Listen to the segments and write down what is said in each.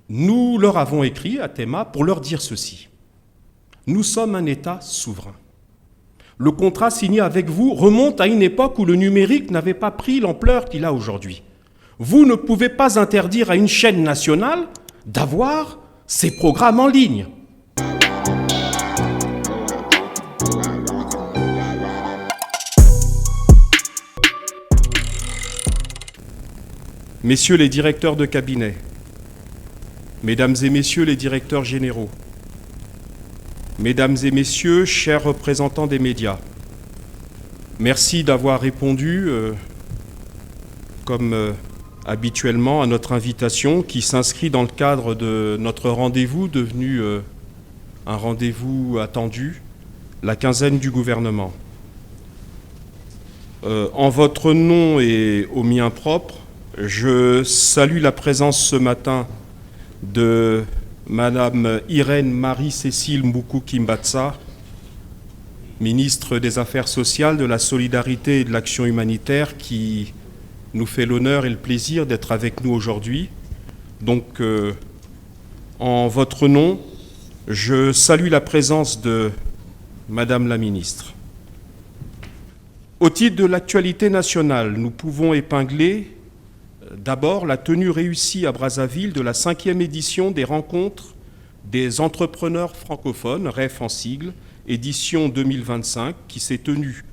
Nous leur avons écrit à Tema pour leur dire ceci. Nous sommes un État souverain. Le contrat signé avec vous remonte à une époque où le numérique n'avait pas pris l'ampleur qu'il a aujourd'hui. Vous ne pouvez pas interdire à une chaîne nationale d'avoir ses programmes en ligne. Messieurs les directeurs de cabinet, Mesdames et Messieurs les directeurs généraux, Mesdames et Messieurs, chers représentants des médias, merci d'avoir répondu, comme habituellement, à notre invitation qui s'inscrit dans le cadre de notre rendez-vous devenu un rendez-vous attendu, la quinzaine du gouvernement. En votre nom et au mien propre, je salue la présence ce matin de Madame Irène Marie-Cécile Mboukou-Kimbatsa, ministre des Affaires sociales, de la Solidarité et de l'Action humanitaire, qui nous fait l'honneur et le plaisir d'être avec nous aujourd'hui. Donc, en votre nom, je salue la présence de Madame la ministre. Au titre de l'actualité nationale, nous pouvons épingler d'abord la tenue réussie à Brazzaville de la 5e édition des rencontres des entrepreneurs francophones, REF en sigle, édition 2025, qui s'est tenue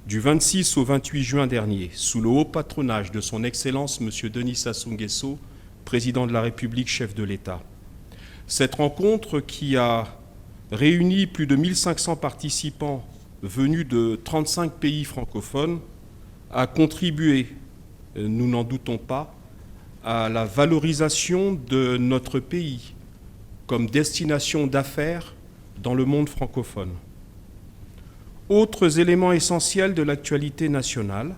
du 26 au 28 juin dernier, sous le haut patronage de son Excellence M. Denis Sassou Nguesso, président de la République, chef de l'État. Cette rencontre qui a réuni plus de 1500 participants venus de 35 pays francophones a contribué, nous n'en doutons pas, à la valorisation de notre pays comme destination d'affaires dans le monde francophone. Autres éléments essentiels de l'actualité nationale,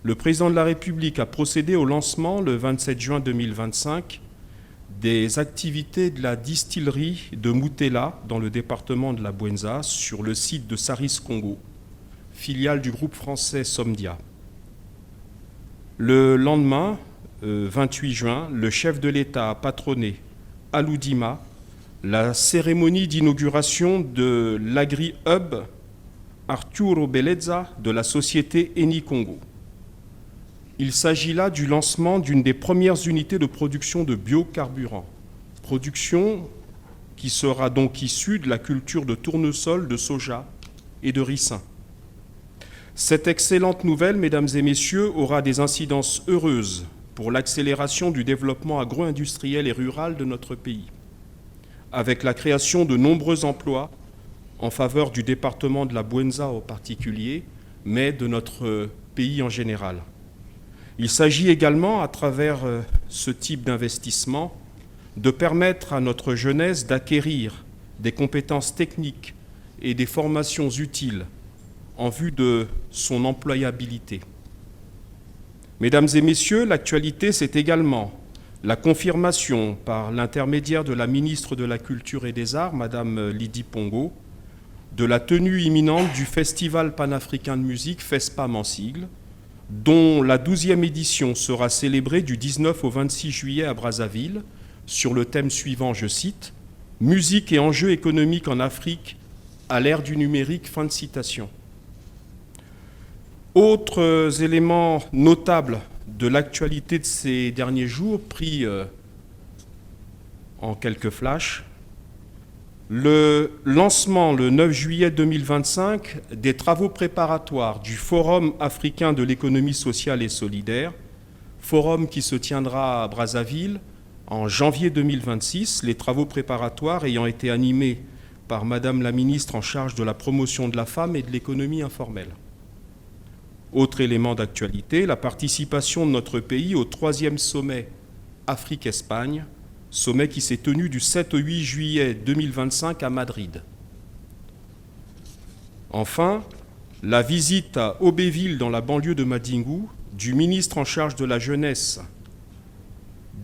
le président de la République a procédé au lancement, le 27 juin 2025, des activités de la distillerie de Moutela dans le département de la Bouenza sur le site de Saris Congo, filiale du groupe français Somdia. Le lendemain, 28 juin, le chef de l'État a patronné à l'Oudima la cérémonie d'inauguration de l'Agri-Hub Arturo Beleza de la société Eni Congo. Il s'agit là du lancement d'une des premières unités de production de biocarburants, production qui sera donc issue de la culture de tournesol, de soja et de ricin. Cette excellente nouvelle, mesdames et messieurs, aura des incidences heureuses pour l'accélération du développement agro-industriel et rural de notre pays, avec la création de nombreux emplois en faveur du département de la Bouenza en particulier, mais de notre pays en général. Il s'agit également, à travers ce type d'investissement, de permettre à notre jeunesse d'acquérir des compétences techniques et des formations utiles en vue de son employabilité. Mesdames et messieurs, l'actualité, c'est également la confirmation par l'intermédiaire de la ministre de la Culture et des Arts, Madame Lydie Pongo, de la tenue imminente du Festival panafricain de musique FESPAM en sigle, dont la 12e édition sera célébrée du 19 au 26 juillet à Brazzaville, sur le thème suivant, je cite, « Musique et enjeux économiques en Afrique à l'ère du numérique », fin de citation. Autres éléments notables de l'actualité de ces derniers jours, pris en quelques flashs, le lancement le 9 juillet 2025 des travaux préparatoires du Forum africain de l'économie sociale et solidaire, forum qui se tiendra à Brazzaville en janvier 2026, les travaux préparatoires ayant été animés par Madame la ministre en charge de la promotion de la femme et de l'économie informelle. Autre élément d'actualité, la participation de notre pays au 3e sommet Afrique-Espagne, sommet qui s'est tenu du 7 au 8 juillet 2025 à Madrid. Enfin, la visite à Aubéville, dans la banlieue de Madingou, du ministre en charge de la jeunesse,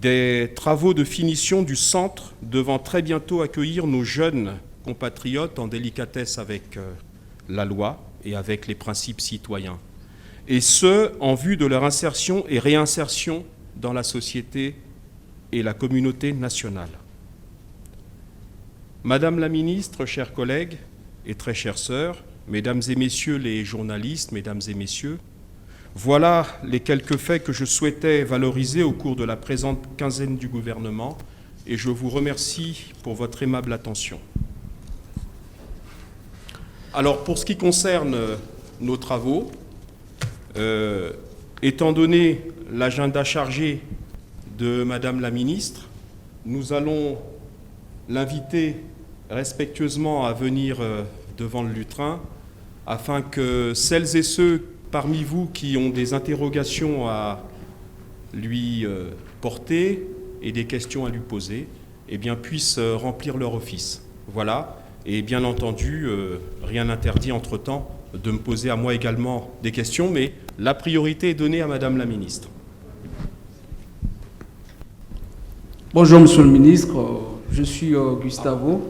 des travaux de finition du centre devant très bientôt accueillir nos jeunes compatriotes en délicatesse avec la loi et avec les principes citoyens, et ce, en vue de leur insertion et réinsertion dans la société et la communauté nationale. Madame la ministre, chers collègues et très chères sœurs, mesdames et messieurs les journalistes, mesdames et messieurs, voilà les quelques faits que je souhaitais valoriser au cours de la présente quinzaine du gouvernement et je vous remercie pour votre aimable attention. Alors, pour ce qui concerne nos travaux, étant donné l'agenda chargé de Madame la ministre, nous allons l'inviter respectueusement à venir devant le lutrin afin que celles et ceux parmi vous qui ont des interrogations à lui porter et des questions à lui poser, eh bien, puissent remplir leur office. Voilà. Et bien entendu, rien n'interdit entre-temps de me poser à moi également des questions, mais la priorité est donnée à Madame la ministre. Bonjour Monsieur le ministre, je suis Gustavo.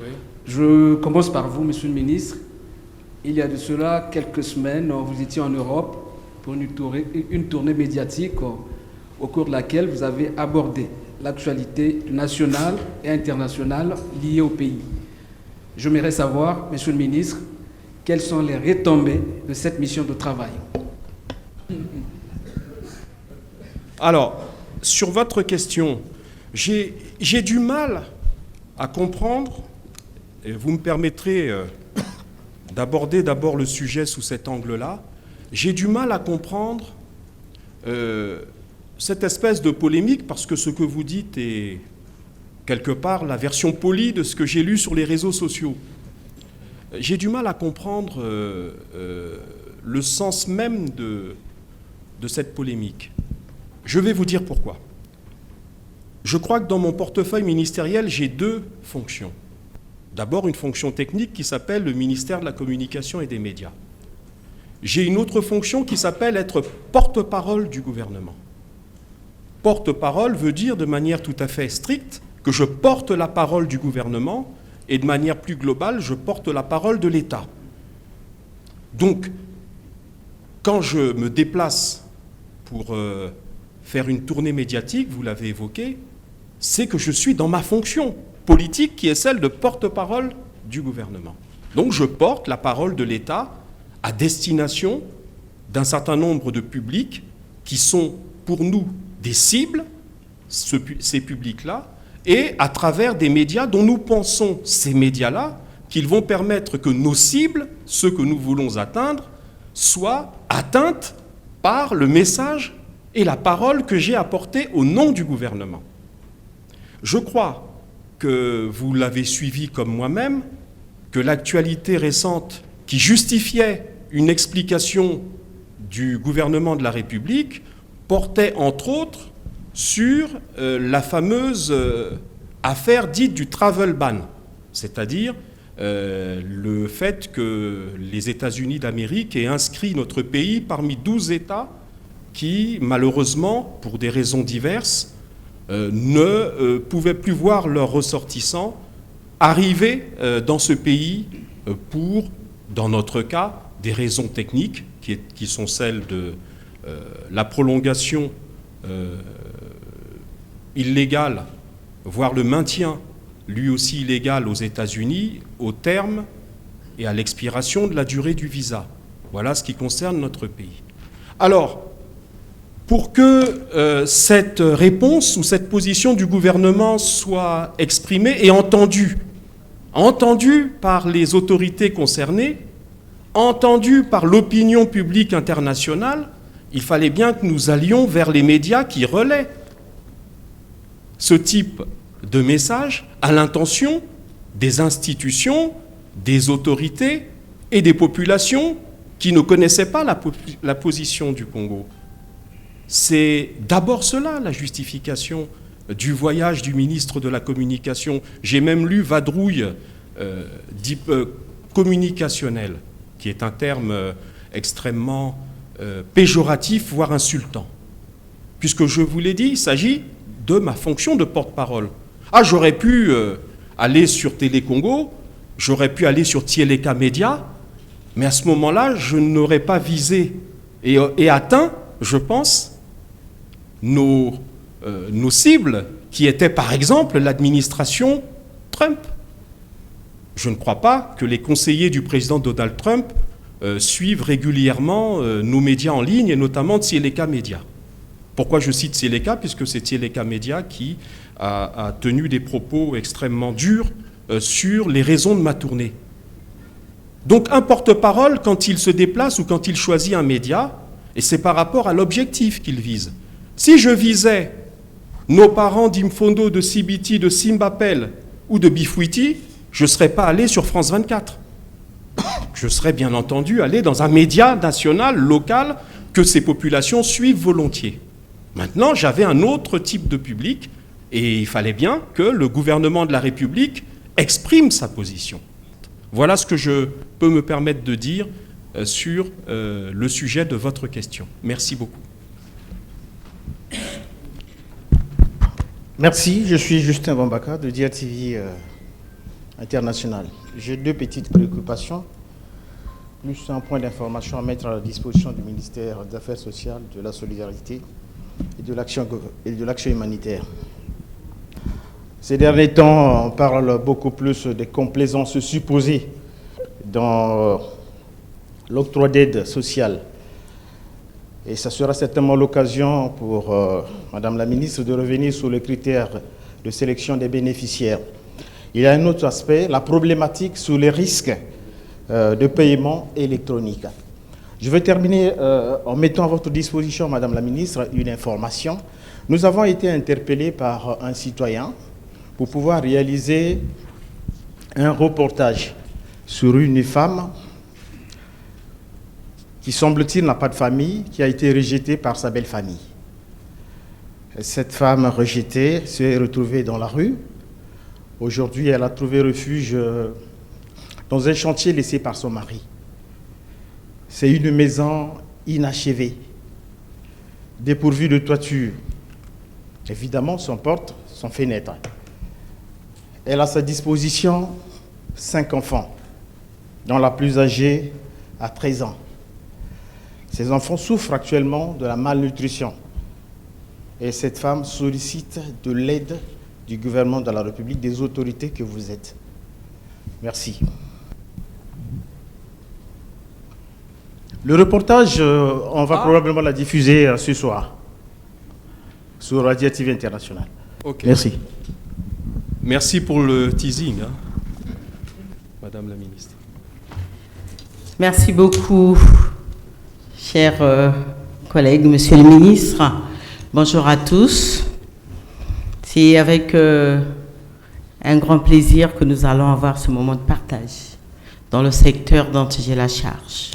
Oui. Je commence par vous, Monsieur le ministre. Il y a de cela quelques semaines, vous étiez en Europe pour une tournée médiatique au cours de laquelle vous avez abordé l'actualité nationale et internationale liée au pays. J'aimerais savoir, Monsieur le ministre, quelles sont les retombées de cette mission de travail? Alors, sur votre question, j'ai du mal à comprendre, et vous me permettrez d'aborder d'abord le sujet sous cet angle-là, j'ai du mal à comprendre cette espèce de polémique, parce que ce que vous dites est quelque part la version polie de ce que j'ai lu sur les réseaux sociaux. J'ai du mal à comprendre le sens même de cette polémique. Je vais vous dire pourquoi. Je crois que dans mon portefeuille ministériel, j'ai deux fonctions. D'abord, une fonction technique qui s'appelle le ministère de la Communication et des Médias. J'ai une autre fonction qui s'appelle être porte-parole du gouvernement. Porte-parole veut dire de manière tout à fait stricte que je porte la parole du gouvernement et de manière plus globale, je porte la parole de l'État. Donc, quand je me déplace pour faire une tournée médiatique, vous l'avez évoqué, c'est que je suis dans ma fonction politique qui est celle de porte-parole du gouvernement. Donc je porte la parole de l'État à destination d'un certain nombre de publics qui sont pour nous des cibles, ces publics-là, et à travers des médias dont nous pensons, ces médias-là, qu'ils vont permettre que nos cibles, ceux que nous voulons atteindre, soient atteintes par le message et la parole que j'ai apportée au nom du gouvernement. Je crois que vous l'avez suivi comme moi-même, que l'actualité récente qui justifiait une explication du gouvernement de la République portait entre autres sur la fameuse affaire dite du travel ban, c'est-à-dire le fait que les États-Unis d'Amérique aient inscrit notre pays parmi 12 États qui, malheureusement, pour des raisons diverses, ne pouvaient plus voir leurs ressortissants arriver dans ce pays pour, dans notre cas, des raisons techniques qui sont celles de la prolongation illégale, voire le maintien, lui aussi illégal, aux États-Unis, au terme et à l'expiration de la durée du visa. Voilà ce qui concerne notre pays. Alors, pour que cette réponse ou cette position du gouvernement soit exprimée et entendue par les autorités concernées, entendue par l'opinion publique internationale, il fallait bien que nous allions vers les médias qui relaient ce type de message à l'intention des institutions, des autorités et des populations qui ne connaissaient pas la position du Congo. C'est d'abord cela, la justification du voyage du ministre de la Communication. J'ai même lu vadrouille communicationnelle, qui est un terme extrêmement péjoratif, voire insultant. Puisque je vous l'ai dit, il s'agit de ma fonction de porte-parole. Ah, j'aurais pu aller sur Télé Congo, j'aurais pu aller sur Tieleka Média, mais à ce moment-là, je n'aurais pas visé et atteint, je pense, nos nos cibles, qui étaient par exemple l'administration Trump. Je ne crois pas que les conseillers du président Donald Trump suivent régulièrement nos médias en ligne, et notamment Tsieleka Media. Pourquoi je cite Tsieleka? Puisque c'est Tsieleka Media qui a tenu des propos extrêmement durs sur les raisons de ma tournée. Donc un porte-parole, quand il se déplace ou quand il choisit un média, et c'est par rapport à l'objectif qu'il vise. Si je visais nos parents d'Imfondo, de Sibiti, de Simbapel ou de Bifouiti, je ne serais pas allé sur France 24. Je serais bien entendu allé dans un média national, local, que ces populations suivent volontiers. Maintenant, j'avais un autre type de public et il fallait bien que le gouvernement de la République exprime sa position. Voilà ce que je peux me permettre de dire sur le sujet de votre question. Merci beaucoup. Merci, je suis Justin Bambaka de DIA-TV International. J'ai deux petites préoccupations, plus un point d'information à mettre à la disposition du ministère des Affaires sociales, de la solidarité et de l'action humanitaire. Ces derniers temps, on parle beaucoup plus des complaisances supposées dans l'octroi d'aide sociale. Et ça sera certainement l'occasion pour Madame la ministre de revenir sur les critères de sélection des bénéficiaires. Il y a un autre aspect, la problématique sur les risques de paiement électronique. Je vais terminer en mettant à votre disposition, Madame la ministre, une information. Nous avons été interpellés par un citoyen pour pouvoir réaliser un reportage sur une femme qui, semble-t-il, n'a pas de famille, qui a été rejetée par sa belle famille. Cette femme rejetée s'est retrouvée dans la rue. Aujourd'hui, elle a trouvé refuge dans un chantier laissé par son mari. C'est une maison inachevée, dépourvue de toiture, évidemment sans porte, sans fenêtre. Elle a à sa disposition 5 enfants, dont la plus âgée a 13 ans. Ces enfants souffrent actuellement de la malnutrition. Et cette femme sollicite de l'aide du gouvernement de la République, des autorités que vous êtes. Merci. Le reportage, on va probablement la diffuser ce soir sur DIA-TV International. Okay. Merci. Merci pour le teasing, hein, Madame la ministre. Merci beaucoup, chers collègues, Monsieur le ministre. Bonjour à tous. C'est avec un grand plaisir que nous allons avoir ce moment de partage dans le secteur dont j'ai la charge.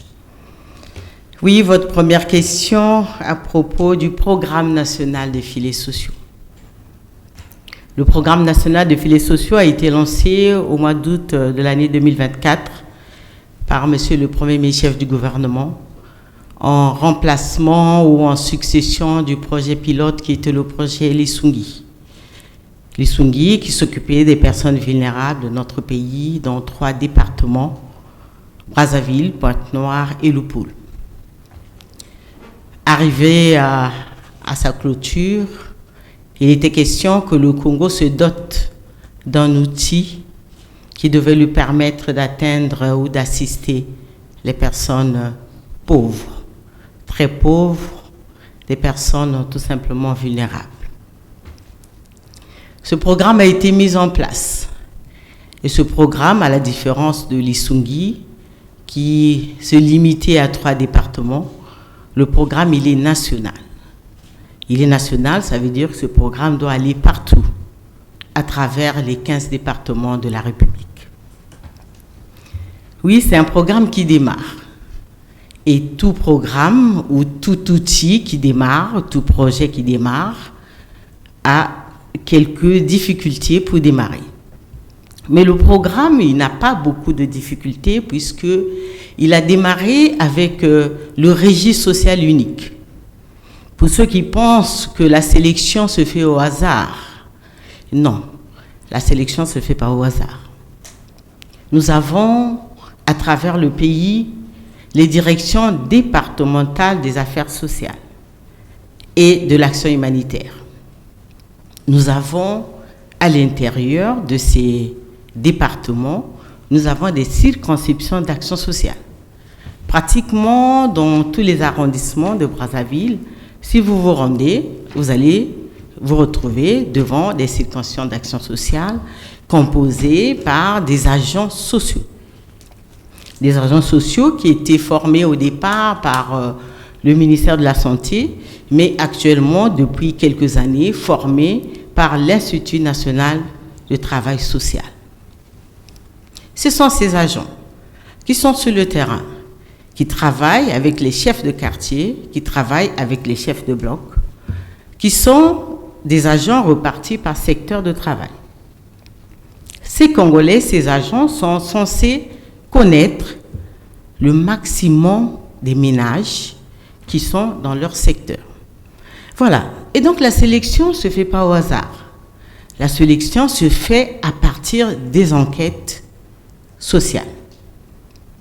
Oui, votre première question à propos du programme national des filets sociaux. Le programme national des filets sociaux a été lancé au mois d'août de l'année 2024 par Monsieur le Premier ministre chef du gouvernement en remplacement ou en succession du projet pilote qui était le projet Lisungi. Lisungi qui s'occupait des personnes vulnérables de notre pays dans 3 départements, Brazzaville, Pointe-Noire et Lupul. Arrivé à sa clôture, il était question que le Congo se dote d'un outil qui devait lui permettre d'atteindre ou d'assister les personnes pauvres, très pauvres, des personnes tout simplement vulnérables. Ce programme a été mis en place. Et ce programme, à la différence de l'Isungi, qui se limitait à 3 départements, le programme, il est national. Il est national, ça veut dire que ce programme doit aller partout, à travers les 15 départements de la République. Oui, c'est un programme qui démarre. Et tout programme ou tout outil qui démarre, tout projet qui démarre, a quelques difficultés pour démarrer. Mais le programme, il n'a pas beaucoup de difficultés puisqu'il a démarré avec le registre social unique. Pour ceux qui pensent que la sélection se fait au hasard, non, la sélection ne se fait pas au hasard. Nous avons, à travers le pays, les directions départementales des affaires sociales et de l'action humanitaire. nous avons à l'intérieur de ces départements, nous avons des circonscriptions d'action sociale. Pratiquement dans tous les arrondissements de Brazzaville, si vous vous rendez, vous allez vous retrouver devant des circonscriptions d'action sociale composées par des agents sociaux. Des agents sociaux qui étaient formés au départ par le ministère de la Santé, mais actuellement, depuis quelques années, formés par l'Institut national de travail social. Ce sont ces agents qui sont sur le terrain, qui travaillent avec les chefs de quartier, qui travaillent avec les chefs de bloc, qui sont des agents repartis par secteur de travail. Ces Congolais, ces agents sont censés connaître le maximum des ménages qui sont dans leur secteur. Voilà. Et donc la sélection ne se fait pas au hasard. La sélection se fait à partir des enquêtes sociales.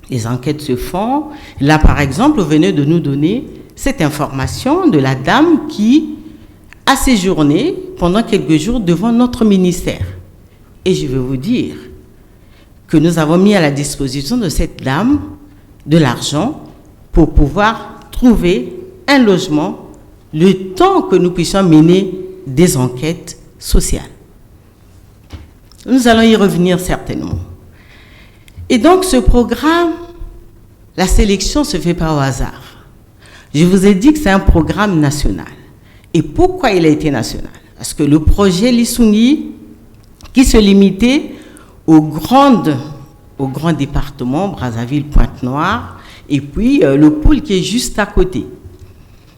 Les enquêtes se font. Là, par exemple, vous venez de nous donner cette information de la dame qui a séjourné pendant quelques jours devant notre ministère. Et je vais vous dire que nous avons mis à la disposition de cette dame de l'argent pour pouvoir trouver un logement le temps que nous puissions mener des enquêtes sociales. Nous allons y revenir certainement. Et donc ce programme, la sélection ne se fait pas au hasard. Je vous ai dit que c'est un programme national. Et pourquoi il a été national? Parce que le projet Lissouny, qui se limitait aux grands départements, Brazzaville, Pointe-Noire, et puis le pôle qui est juste à côté.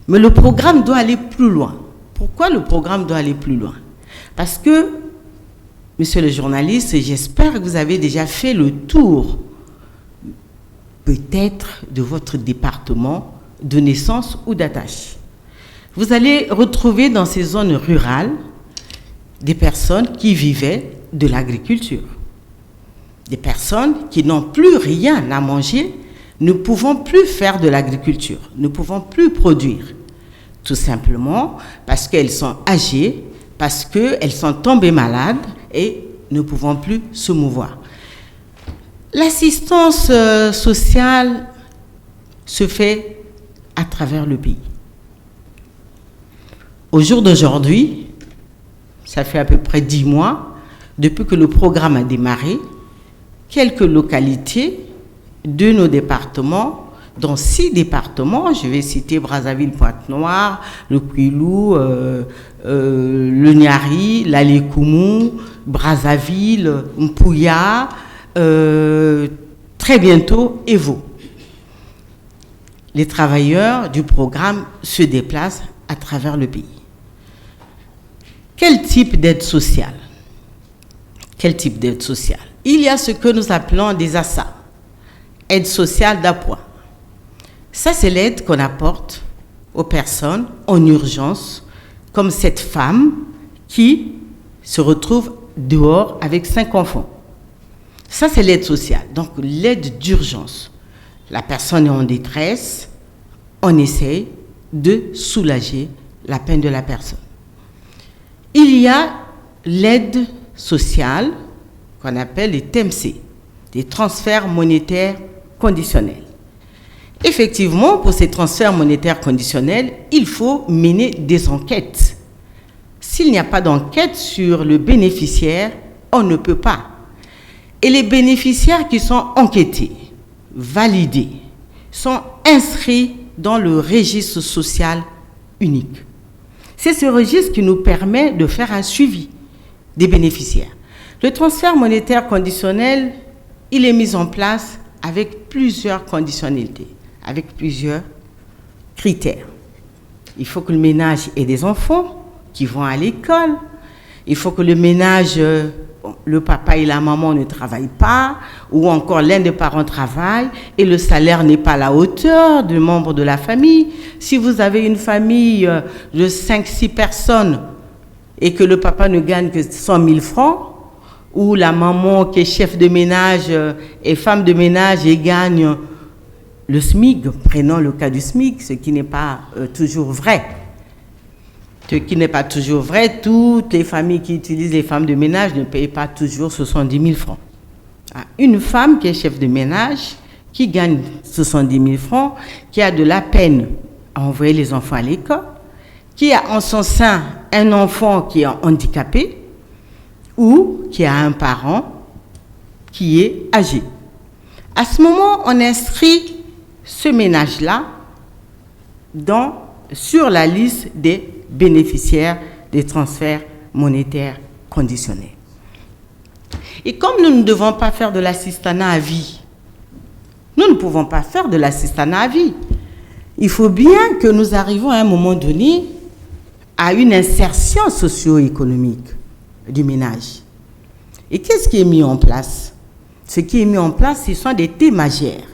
Mais le programme doit aller plus loin. Pourquoi le programme doit aller plus loin? Parce que, monsieur le journaliste, j'espère que vous avez déjà fait le tour, peut-être, de votre département de naissance ou d'attache. Vous allez retrouver dans ces zones rurales des personnes qui vivaient de l'agriculture. Des personnes qui n'ont plus rien à manger, ne pouvant plus faire de l'agriculture, ne pouvant plus produire. Tout simplement parce qu'elles sont âgées, parce qu'elles sont tombées malades et ne pouvant plus se mouvoir. L'assistance sociale se fait à travers le pays. Au jour d'aujourd'hui, ça fait à peu près 10 mois, depuis que le programme a démarré, quelques localités de nos départements, dans 6 départements, je vais citer Brazzaville, Pointe-Noire, le Kouilou, le Niari, l'Alekoumou, Brazzaville, Mpouya, très bientôt Evo. Les travailleurs du programme se déplacent à travers le pays. Quel type d'aide sociale? Quel type d'aide sociale? Il y a ce que nous appelons des ASA, aide sociale d'appoint. Ça, c'est l'aide qu'on apporte aux personnes en urgence, comme cette femme qui se retrouve dehors avec 5 enfants. Ça, c'est l'aide sociale, donc l'aide d'urgence. La personne est en détresse, on essaie de soulager la peine de la personne. Il y a l'aide sociale qu'on appelle les TMC, des transferts monétaires conditionnels. Effectivement, pour ces transferts monétaires conditionnels, il faut mener des enquêtes. S'il n'y a pas d'enquête sur le bénéficiaire, on ne peut pas. Et les bénéficiaires qui sont enquêtés, validés, sont inscrits dans le registre social unique. C'est ce registre qui nous permet de faire un suivi des bénéficiaires. Le transfert monétaire conditionnel, il est mis en place avec plusieurs conditionnalités, avec plusieurs critères. Il faut que le ménage ait des enfants qui vont à l'école. Il faut que le ménage, le papa et la maman ne travaillent pas, ou encore l'un des parents travaille et le salaire n'est pas à la hauteur du membre de la famille. Si vous avez une famille de 5-6 personnes et que le papa ne gagne que 100 000 francs, ou la maman qui est chef de ménage et femme de ménage et gagne le SMIC, prenons le cas du SMIC, ce qui n'est pas toujours vrai. ce qui n'est pas toujours vrai. Toutes les familles qui utilisent les femmes de ménage ne payent pas toujours 70 000 francs. Une femme qui est chef de ménage, qui gagne 70 000 francs, qui a de la peine à envoyer les enfants à l'école, qui a en son sein un enfant qui est handicapé ou qui a un parent qui est âgé. À ce moment, on inscrit ce ménage-là sur la liste des bénéficiaires des transferts monétaires conditionnels. Et comme nous ne devons pas faire de l'assistanat à vie, nous ne pouvons pas faire de l'assistanat à vie. Il faut bien que nous arrivions à un moment donné à une insertion socio-économique du ménage. Et qu'est-ce qui est mis en place? Ce qui est mis en place, ce sont des thémagères.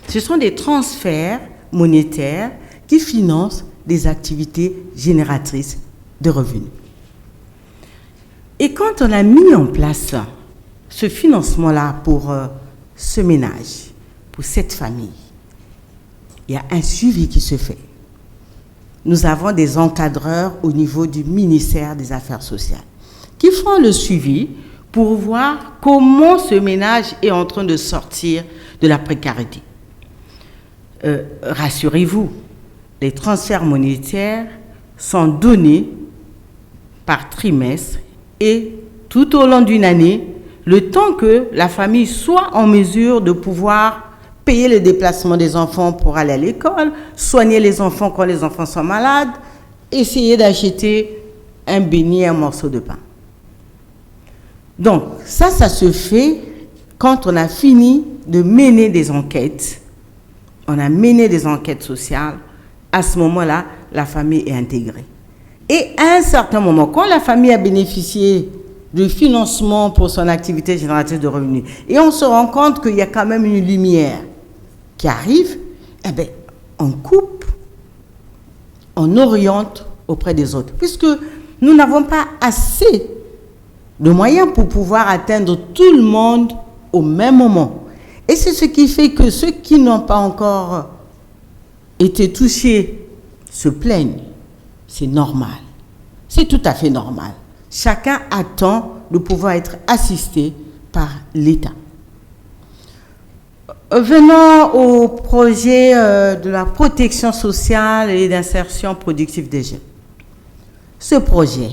Ce sont des transferts monétaires qui financent des activités génératrices de revenus. Et quand on a mis en place ce financement-là pour ce ménage, pour cette famille, il y a un suivi qui se fait. Nous avons des encadreurs au niveau du ministère des Affaires sociales qui font le suivi pour voir comment ce ménage est en train de sortir de la précarité. Rassurez-vous, les transferts monétaires sont donnés par trimestre et tout au long d'une année, le temps que la famille soit en mesure de pouvoir payer le déplacement des enfants pour aller à l'école, soigner les enfants quand les enfants sont malades, essayer d'acheter un beignet, un morceau de pain. Donc, ça se fait quand on a fini de mener des enquêtes. On a mené des enquêtes sociales. À ce moment-là, la famille est intégrée. Et à un certain moment, quand la famille a bénéficié du financement pour son activité génératrice de revenus, et on se rend compte qu'il y a quand même une lumière qui arrive, eh bien, on coupe, on oriente auprès des autres. Puisque nous n'avons pas assez de moyens pour pouvoir atteindre tout le monde au même moment. Et c'est ce qui fait que ceux qui n'ont pas encore été touchés se plaignent. C'est normal. C'est tout à fait normal. Chacun attend de pouvoir être assisté par l'État. Venons au projet de la protection sociale et d'insertion productive des jeunes. Ce projet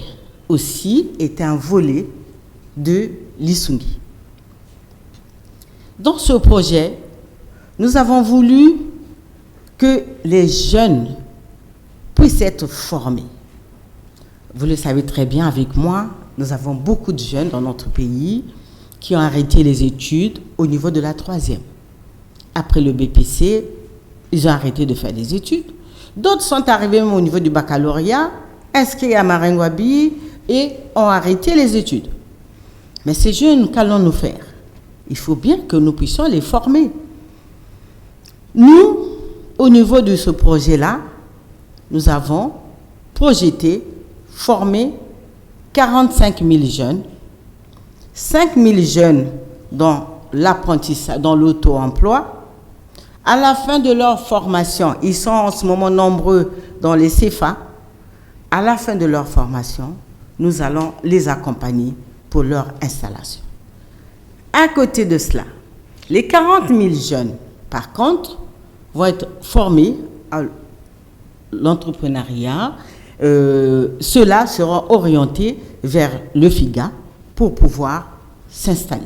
aussi est un volet de l'ISUNGI. Dans ce projet, nous avons voulu que les jeunes puissent être formés. Vous le savez très bien avec moi, nous avons beaucoup de jeunes dans notre pays qui ont arrêté les études au niveau de la 3e. Après le BPC, ils ont arrêté de faire des études. D'autres sont arrivés même au niveau du baccalauréat, inscrits à Maringouabi et ont arrêté les études. Mais ces jeunes, qu'allons-nous faire? Il faut bien que nous puissions les former. Nous, au niveau de ce projet-là, nous avons projeté, formé 45 000 jeunes, 5 000 jeunes dans l'apprentissage, dans l'auto-emploi. À la fin de leur formation, ils sont en ce moment nombreux dans les CFA. À la fin de leur formation, nous allons les accompagner pour leur installation. À côté de cela, les 40 000 jeunes, par contre, vont être formés à l'entrepreneuriat. Ceux-là seront orientés vers le FIGA pour pouvoir s'installer.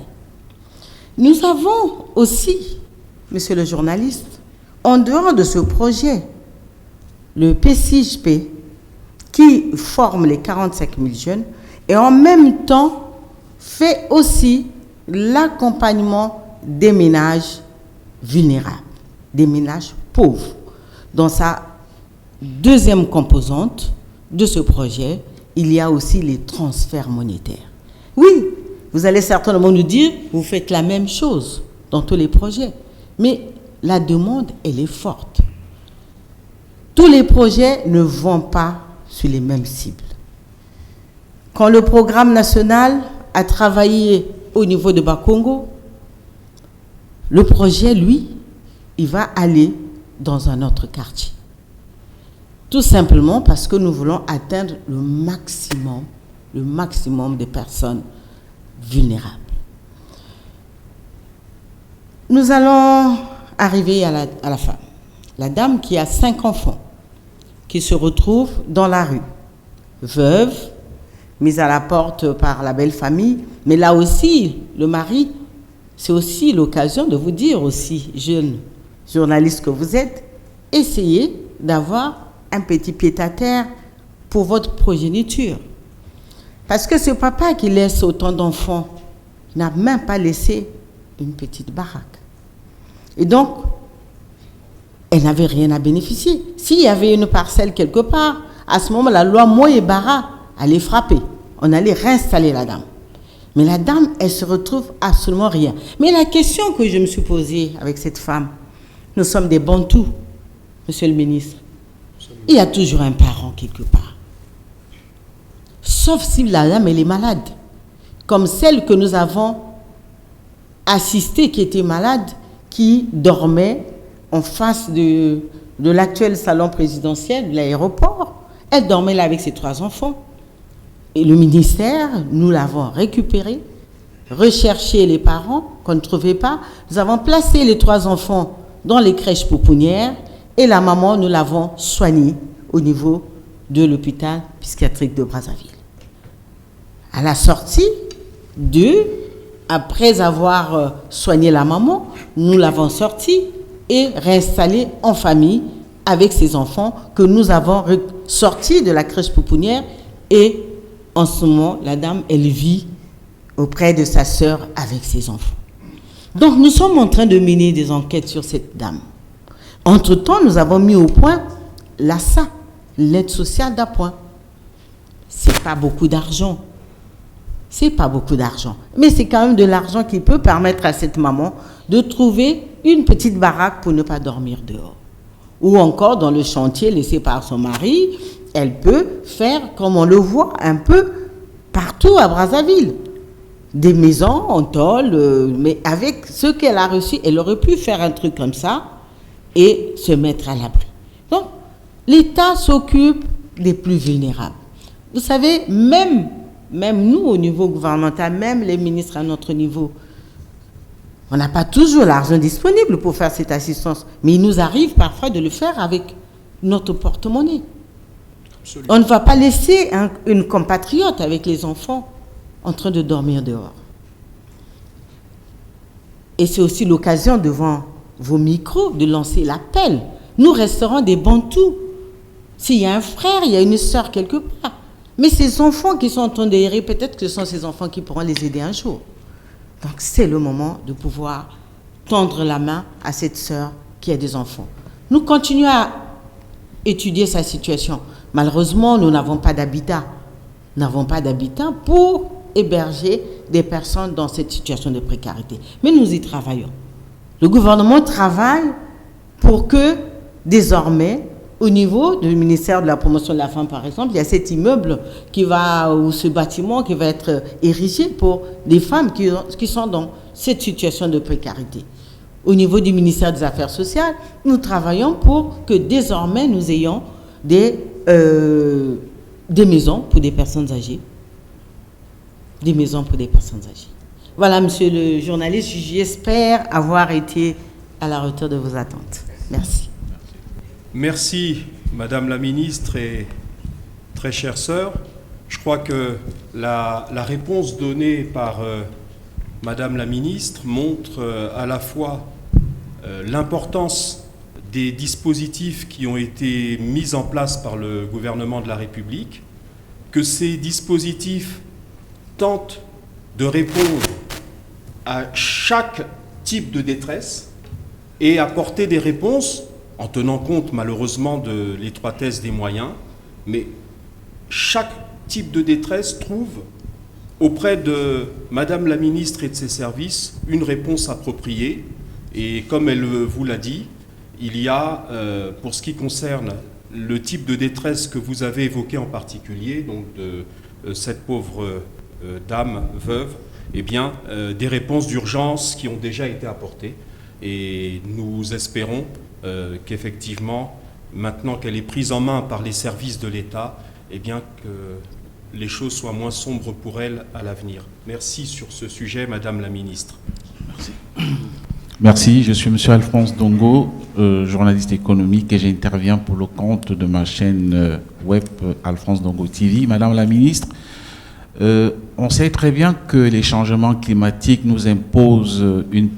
Nous avons aussi, monsieur le journaliste, en dehors de ce projet, le PCJP qui forme les 45 000 jeunes et en même temps fait aussi l'accompagnement des ménages vulnérables, des ménages pauvres. Dans sa deuxième composante de ce projet, il y a aussi les transferts monétaires. Oui, vous allez certainement nous dire, vous faites la même chose dans tous les projets, mais la demande, elle est forte. Tous les projets ne vont pas sur les mêmes cibles. Quand le programme national a travaillé au niveau de Bakongo, le projet, lui, il va aller dans un autre quartier. Tout simplement parce que nous voulons atteindre le maximum des personnes vulnérables. Nous allons arriver à la femme. La dame qui a 5 enfants, qui se retrouve dans la rue, veuve, mise à la porte par la belle famille, mais là aussi, le mari, c'est aussi l'occasion de vous dire aussi, jeune journaliste que vous êtes, essayez d'avoir un petit pied-à-terre pour votre progéniture. Parce que ce papa qui laisse autant d'enfants n'a même pas laissé une petite baraque. Et donc, elle n'avait rien à bénéficier. S'il y avait une parcelle quelque part, à ce moment, la loi Moyebara allait frapper. On allait réinstaller la dame. Mais la dame, elle se retrouve absolument rien. Mais la question que je me suis posée avec cette femme, nous sommes des Bantous, monsieur le ministre. Il y a toujours un parent quelque part. Sauf si la dame, elle est malade. Comme celle que nous avons assistée, qui était malade, qui dormait en face de l'actuel salon présidentiel de l'aéroport. Elle dormait là avec ses 3 enfants. Et le ministère, nous l'avons récupéré, recherché les parents qu'on ne trouvait pas. Nous avons placé les 3 enfants dans les crèches pouponnières et la maman, nous l'avons soignée au niveau de l'hôpital psychiatrique de Brazzaville. À la sortie après avoir soigné la maman, nous l'avons sortie et réinstallée en famille avec ses enfants que nous avons sortis de la crèche pouponnière. Et en ce moment, la dame, elle vit auprès de sa sœur avec ses enfants. Donc, nous sommes en train de mener des enquêtes sur cette dame. Entre-temps, nous avons mis au point l'ASA, l'aide sociale d'appoint. C'est pas beaucoup d'argent. C'est pas beaucoup d'argent. Mais c'est quand même de l'argent qui peut permettre à cette maman de trouver une petite baraque pour ne pas dormir dehors. Ou encore, dans le chantier laissé par son mari, elle peut faire, comme on le voit un peu partout à Brazzaville, des maisons en tôle, mais avec ce qu'elle a reçu, elle aurait pu faire un truc comme ça et se mettre à l'abri. Donc, l'État s'occupe des plus vulnérables. Vous savez, même nous au niveau gouvernemental, même les ministres à notre niveau, on n'a pas toujours l'argent disponible pour faire cette assistance, mais il nous arrive parfois de le faire avec notre porte-monnaie. Absolument. On ne va pas laisser une compatriote avec les enfants en train de dormir dehors. Et c'est aussi l'occasion devant vos micros de lancer l'appel. Nous resterons des Bantous. S'il y a un frère, il y a une sœur quelque part. Mais ces enfants qui sont en train d'errer, peut-être que ce sont ces enfants qui pourront les aider un jour. Donc c'est le moment de pouvoir tendre la main à cette sœur qui a des enfants. Nous continuons à étudier sa situation. Malheureusement, nous n'avons pas d'habitat. Nous n'avons pas d'habitat pour héberger des personnes dans cette situation de précarité. Mais nous y travaillons. Le gouvernement travaille pour que, désormais, au niveau du ministère de la promotion de la femme, par exemple, il y a cet immeuble ou ce bâtiment qui va être érigé pour des femmes qui sont dans cette situation de précarité. Au niveau du ministère des Affaires sociales, nous travaillons pour que désormais nous ayons des maisons pour des personnes âgées. Des maisons pour des personnes âgées. Voilà, monsieur le journaliste, j'espère avoir été à la hauteur de vos attentes. Merci. Merci, Madame la Ministre et très chère sœur. Je crois que la réponse donnée par Madame la Ministre montre à la fois l'importance des dispositifs qui ont été mis en place par le gouvernement de la République, que ces dispositifs tentent de répondre à chaque type de détresse et apporter des réponses en tenant compte malheureusement de l'étroitesse des moyens, mais chaque type de détresse trouve auprès de Madame la Ministre et de ses services une réponse appropriée. Et comme elle vous l'a dit, il y a, pour ce qui concerne le type de détresse que vous avez évoqué en particulier, donc de cette pauvre dame veuve, eh bien, des réponses d'urgence qui ont déjà été apportées. Et nous espérons qu'effectivement, maintenant qu'elle est prise en main par les services de l'État, eh bien que les choses soient moins sombres pour elle à l'avenir. Merci sur ce sujet, Madame la Ministre. Merci. Merci, je suis M. Alphonse Dongo, journaliste économique, et j'interviens pour le compte de ma chaîne web Alphonse Dongo TV. Madame la Ministre, on sait très bien que les changements climatiques nous imposent une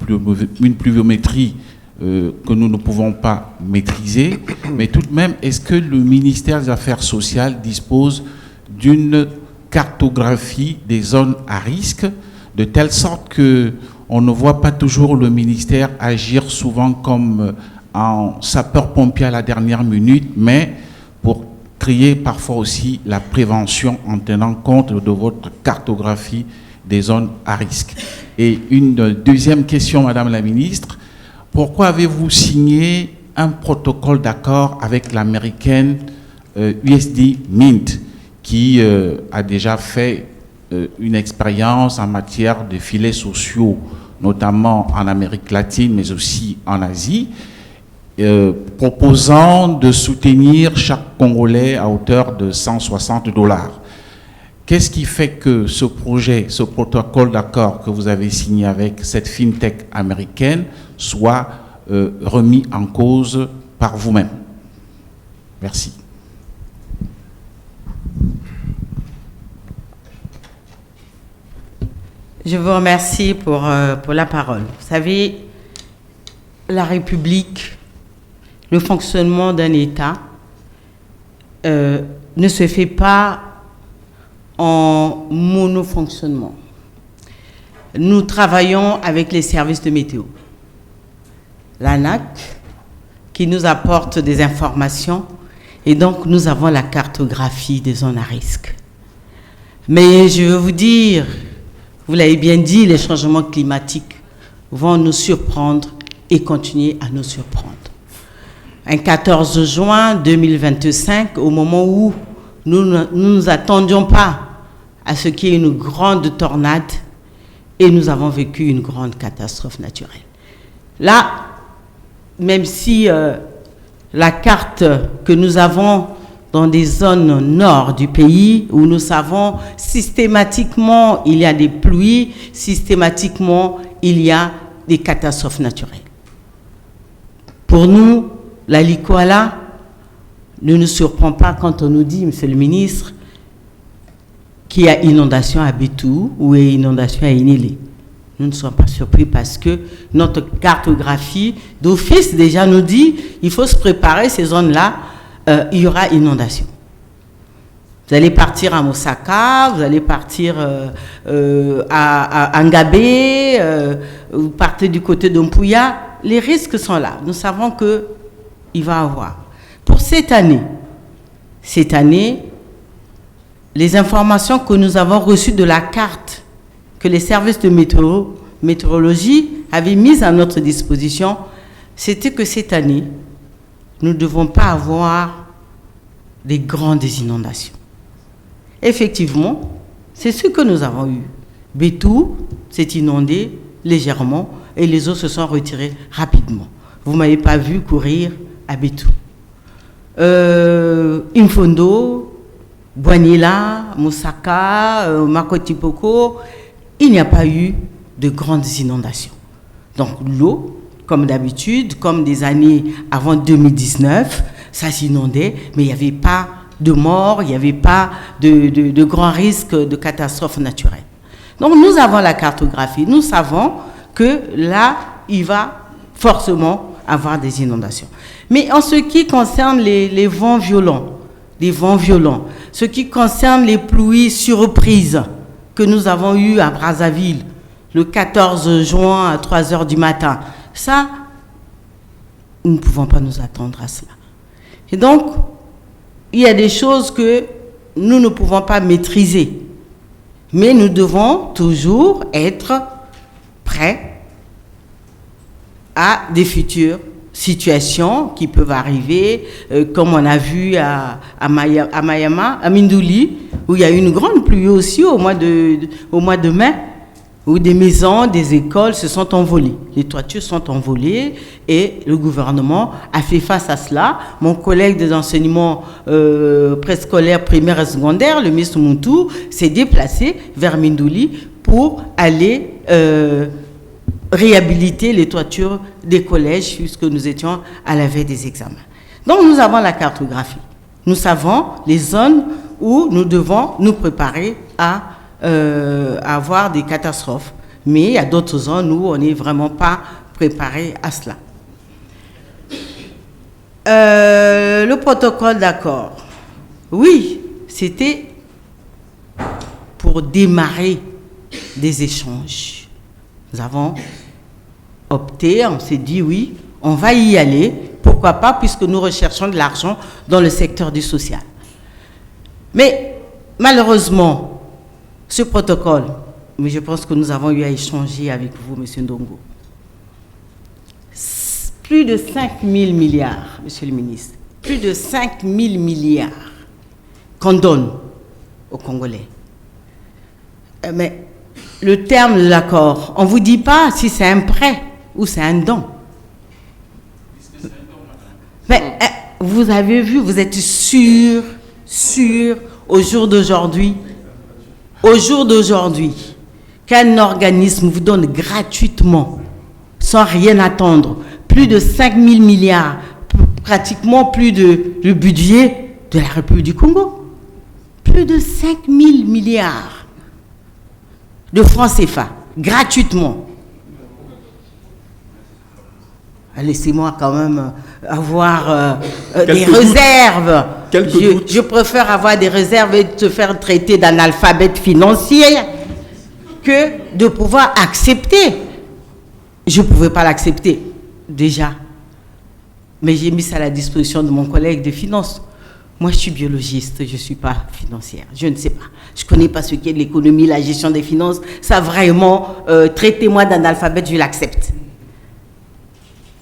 pluviométrie que nous ne pouvons pas maîtriser, mais tout de même, est-ce que le ministère des Affaires sociales dispose d'une cartographie des zones à risque, de telle sorte que on ne voit pas toujours le ministère agir souvent comme en sapeur-pompier à la dernière minute, mais pour créer parfois aussi la prévention en tenant compte de votre cartographie des zones à risque. Et une deuxième question, Madame la Ministre, pourquoi avez-vous signé un protocole d'accord avec l'américaine USD Mint, qui a déjà fait une expérience en matière de filets sociaux, notamment en Amérique latine, mais aussi en Asie, proposant de soutenir chaque Congolais à hauteur de $160. Qu'est-ce qui fait que ce projet, ce protocole d'accord que vous avez signé avec cette fintech américaine soit remis en cause par vous-même? Merci. Je vous remercie pour la parole. Vous savez, la République, le fonctionnement d'un État ne se fait pas en monofonctionnement. Nous travaillons avec les services de météo. L'ANAC, qui nous apporte des informations, et donc nous avons la cartographie des zones à risque. Mais je veux vous dire, vous l'avez bien dit, les changements climatiques vont nous surprendre et continuer à nous surprendre. Un 14 juin 2025, au moment où nous ne nous attendions pas à ce qu'il y ait une grande tornade, et nous avons vécu une grande catastrophe naturelle. Là, même si la carte que nous avons dans des zones nord du pays, où nous savons systématiquement il y a des pluies, systématiquement il y a des catastrophes naturelles. Pour nous, la Likoala ne nous surprend pas quand on nous dit, Monsieur le ministre, qu'il y a inondation à Bétou ou inondation à Inélé. Nous ne sommes pas surpris parce que notre cartographie d'office déjà nous dit qu'il faut se préparer, ces zones-là, il y aura inondation. Vous allez partir à Mosaka, vous allez partir à Ngabé, vous partez du côté de Mpouya, les risques sont là. Nous savons qu'il va y avoir. Pour cette année, les informations que nous avons reçues de la carte que les services de météorologie avaient mises à notre disposition, c'était que cette année, nous ne devons pas avoir des grandes inondations. Effectivement, c'est ce que nous avons eu. Bétou s'est inondé légèrement et les eaux se sont retirées rapidement. Vous ne m'avez pas vu courir à Bétou. Imfondo, Boignila, Moussaka, Makotipoko, il n'y a pas eu de grandes inondations. Donc l'eau, comme d'habitude, comme des années avant 2019, ça s'inondait, mais il n'y avait pas de morts, il n'y avait pas de grands risques de catastrophes naturelles. Donc nous avons la cartographie, nous savons que là, il va forcément avoir des inondations. Mais en ce qui concerne les vents violents, ce qui concerne les pluies surprises que nous avons eues à Brazzaville le 14 juin à 3 heures du matin, ça, nous ne pouvons pas nous attendre à cela. Et donc, il y a des choses que nous ne pouvons pas maîtriser, mais nous devons toujours être prêts à des futures situations qui peuvent arriver, comme on a vu à Mayama, à Mindouli, où il y a eu une grande pluie aussi au mois de mai. où des maisons, des écoles se sont envolées. Les toitures sont envolées et le gouvernement a fait face à cela. Mon collègue des enseignements préscolaires, primaires et secondaires, le ministre Moutou, s'est déplacé vers Mindouli pour aller réhabiliter les toitures des collèges puisque nous étions à la veille des examens. Donc nous avons la cartographie. Nous savons les zones où nous devons nous préparer à avoir des catastrophes. Mais il y a d'autres zones où on n'est vraiment pas préparé à cela. Le protocole d'accord. Oui, c'était pour démarrer des échanges. Nous avons opté, on s'est dit oui, on va y aller. Pourquoi pas, puisque nous recherchons de l'argent dans le secteur du social. Mais malheureusement, ce protocole, mais je pense que nous avons eu à échanger avec vous, M. Ndongo, plus de 5 000 milliards, M. le ministre, plus de 5 000 milliards qu'on donne aux Congolais. Mais le terme de l'accord, on ne vous dit pas si c'est un prêt ou c'est un don. Mais vous avez vu, vous êtes sûr, au jour d'aujourd'hui, qu'un organisme vous donne gratuitement, sans rien attendre, plus de 5 000 milliards, pratiquement plus de le budget de la République du Congo. Plus de 5 000 milliards de francs CFA, gratuitement. Laissez-moi quand même avoir des réserves. Je préfère avoir des réserves et te faire traiter d'analphabète financier que de pouvoir accepter. Je ne pouvais pas l'accepter, déjà. Mais j'ai mis ça à la disposition de mon collègue de finances. Moi, je suis biologiste, je ne suis pas financière. Je ne sais pas. Je ne connais pas ce qu'est l'économie, la gestion des finances. Ça, vraiment, traitez-moi d'analphabète, je l'accepte.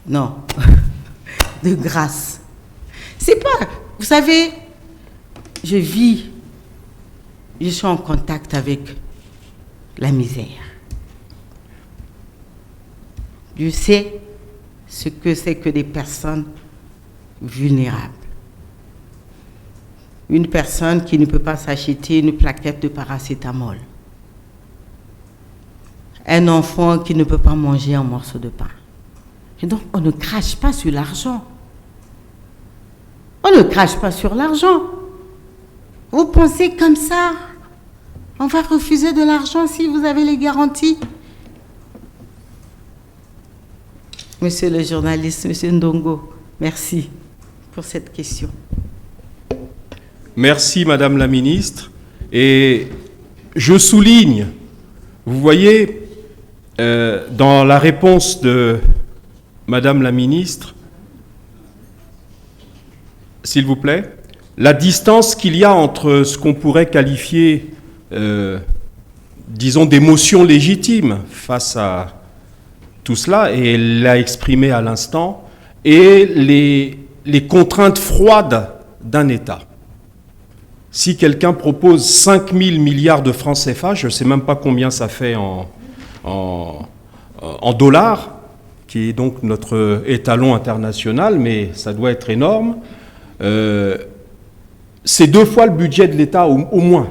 Non, de grâce. C'est pas, vous savez, je suis en contact avec la misère. Je sais ce que c'est que des personnes vulnérables. Une personne qui ne peut pas s'acheter une plaquette de paracétamol. Un enfant qui ne peut pas manger un morceau de pain. Et donc, on ne crache pas sur l'argent. On ne crache pas sur l'argent. Vous pensez comme ça, on va refuser de l'argent si vous avez les garanties? Monsieur le journaliste, Monsieur Ndongo, merci pour cette question. Merci, Madame la Ministre. Et je souligne, vous voyez, dans la réponse de Madame la Ministre, s'il vous plaît, la distance qu'il y a entre ce qu'on pourrait qualifier, disons, d'émotions légitimes face à tout cela, et elle l'a exprimé à l'instant, et les contraintes froides d'un État. Si quelqu'un propose 5 000 milliards de francs CFA, je ne sais même pas combien ça fait en dollars, qui est donc notre étalon international, mais ça doit être énorme, c'est 2 fois le budget de l'État au moins.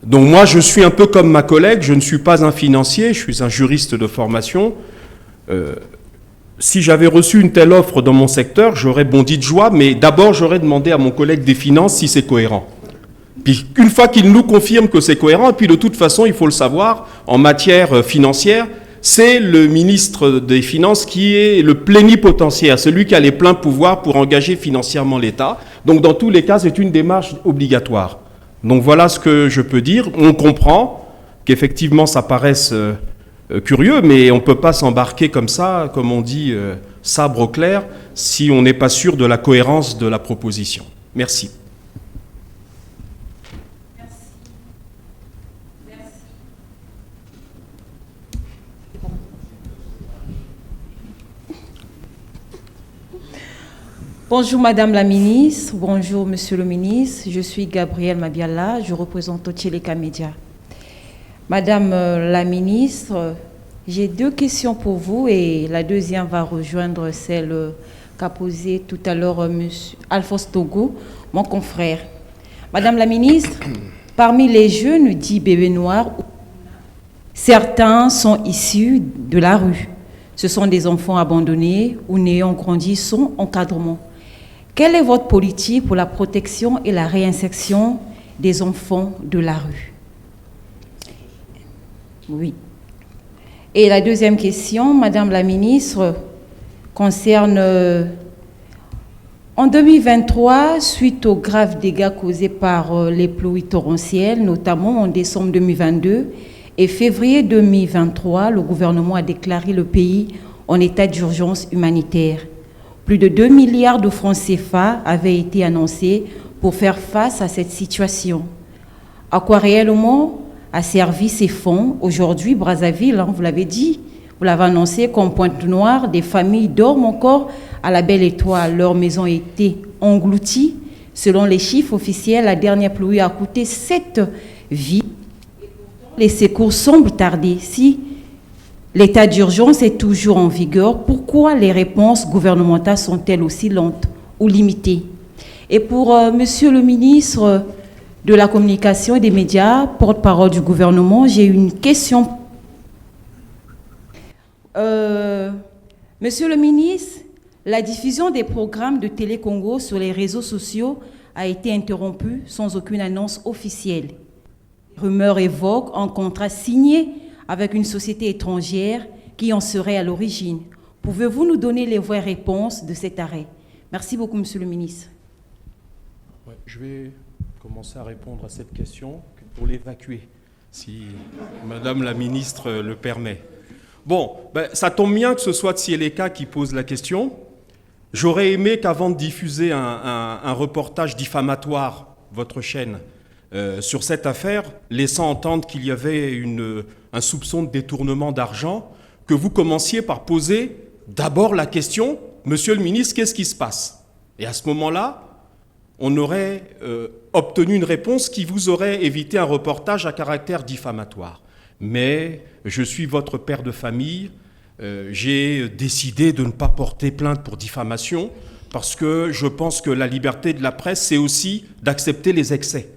Donc moi, je suis un peu comme ma collègue, je ne suis pas un financier, je suis un juriste de formation. Si j'avais reçu une telle offre dans mon secteur, j'aurais bondi de joie, mais d'abord, j'aurais demandé à mon collègue des finances si c'est cohérent. Puis une fois qu'il nous confirme que c'est cohérent, et puis de toute façon, il faut le savoir, en matière financière, c'est le ministre des Finances qui est le plénipotentiaire, celui qui a les pleins pouvoirs pour engager financièrement l'État. Donc dans tous les cas, c'est une démarche obligatoire. Donc voilà ce que je peux dire. On comprend qu'effectivement ça paraisse curieux, mais on ne peut pas s'embarquer comme ça, comme on dit, sabre au clair, si on n'est pas sûr de la cohérence de la proposition. Merci. Bonjour Madame la Ministre, bonjour Monsieur le Ministre, je suis Gabrielle Mabiala, je représente Otieleka Média. Madame la ministre, j'ai deux questions pour vous et la deuxième va rejoindre celle qu'a posée tout à l'heure monsieur Alphonse Togo, mon confrère. Madame la ministre, parmi les jeunes dits bébés noirs, certains sont issus de la rue. Ce sont des enfants abandonnés ou n'ayant grandi sans encadrement. Quelle est votre politique pour la protection et la réinsertion des enfants de la rue? Oui. Et la deuxième question, Madame la ministre, concerne en 2023, suite aux graves dégâts causés par les pluies torrentielles, notamment en décembre 2022 et février 2023, le gouvernement a déclaré le pays en état d'urgence humanitaire. Plus de 2 milliards de francs CFA avaient été annoncés pour faire face à cette situation. À quoi réellement a servi ces fonds? Aujourd'hui, Brazzaville, vous l'avez dit, vous l'avez annoncé, comme Pointe-Noire, des familles dorment encore à la belle étoile. Leurs maisons ont été englouties. Selon les chiffres officiels, la dernière pluie a coûté 7 vies. Les secours semblent tarder. Si l'état d'urgence est toujours en vigueur, pourquoi les réponses gouvernementales sont-elles aussi lentes ou limitées? Et pour Monsieur le ministre de la Communication et des Médias, porte-parole du gouvernement, j'ai une question. Monsieur le ministre, la diffusion des programmes de Télé Congo sur les réseaux sociaux a été interrompue sans aucune annonce officielle. Rumeurs évoquent un contrat signé avec une société étrangère qui en serait à l'origine. Pouvez-vous nous donner les vraies réponses de cet arrêt? Merci beaucoup, Monsieur le ministre. Ouais, je vais commencer à répondre à cette question pour l'évacuer, si Madame la ministre le permet. Bon, ça tombe bien que ce soit Tsieleka qui pose la question. J'aurais aimé qu'avant de diffuser un reportage diffamatoire, votre chaîne, sur cette affaire, laissant entendre qu'il y avait un soupçon de détournement d'argent, que vous commenciez par poser d'abord la question, Monsieur le ministre, qu'est-ce qui se passe? Et à ce moment-là, on aurait obtenu une réponse qui vous aurait évité un reportage à caractère diffamatoire. Mais je suis votre père de famille, j'ai décidé de ne pas porter plainte pour diffamation parce que je pense que la liberté de la presse, c'est aussi d'accepter les excès.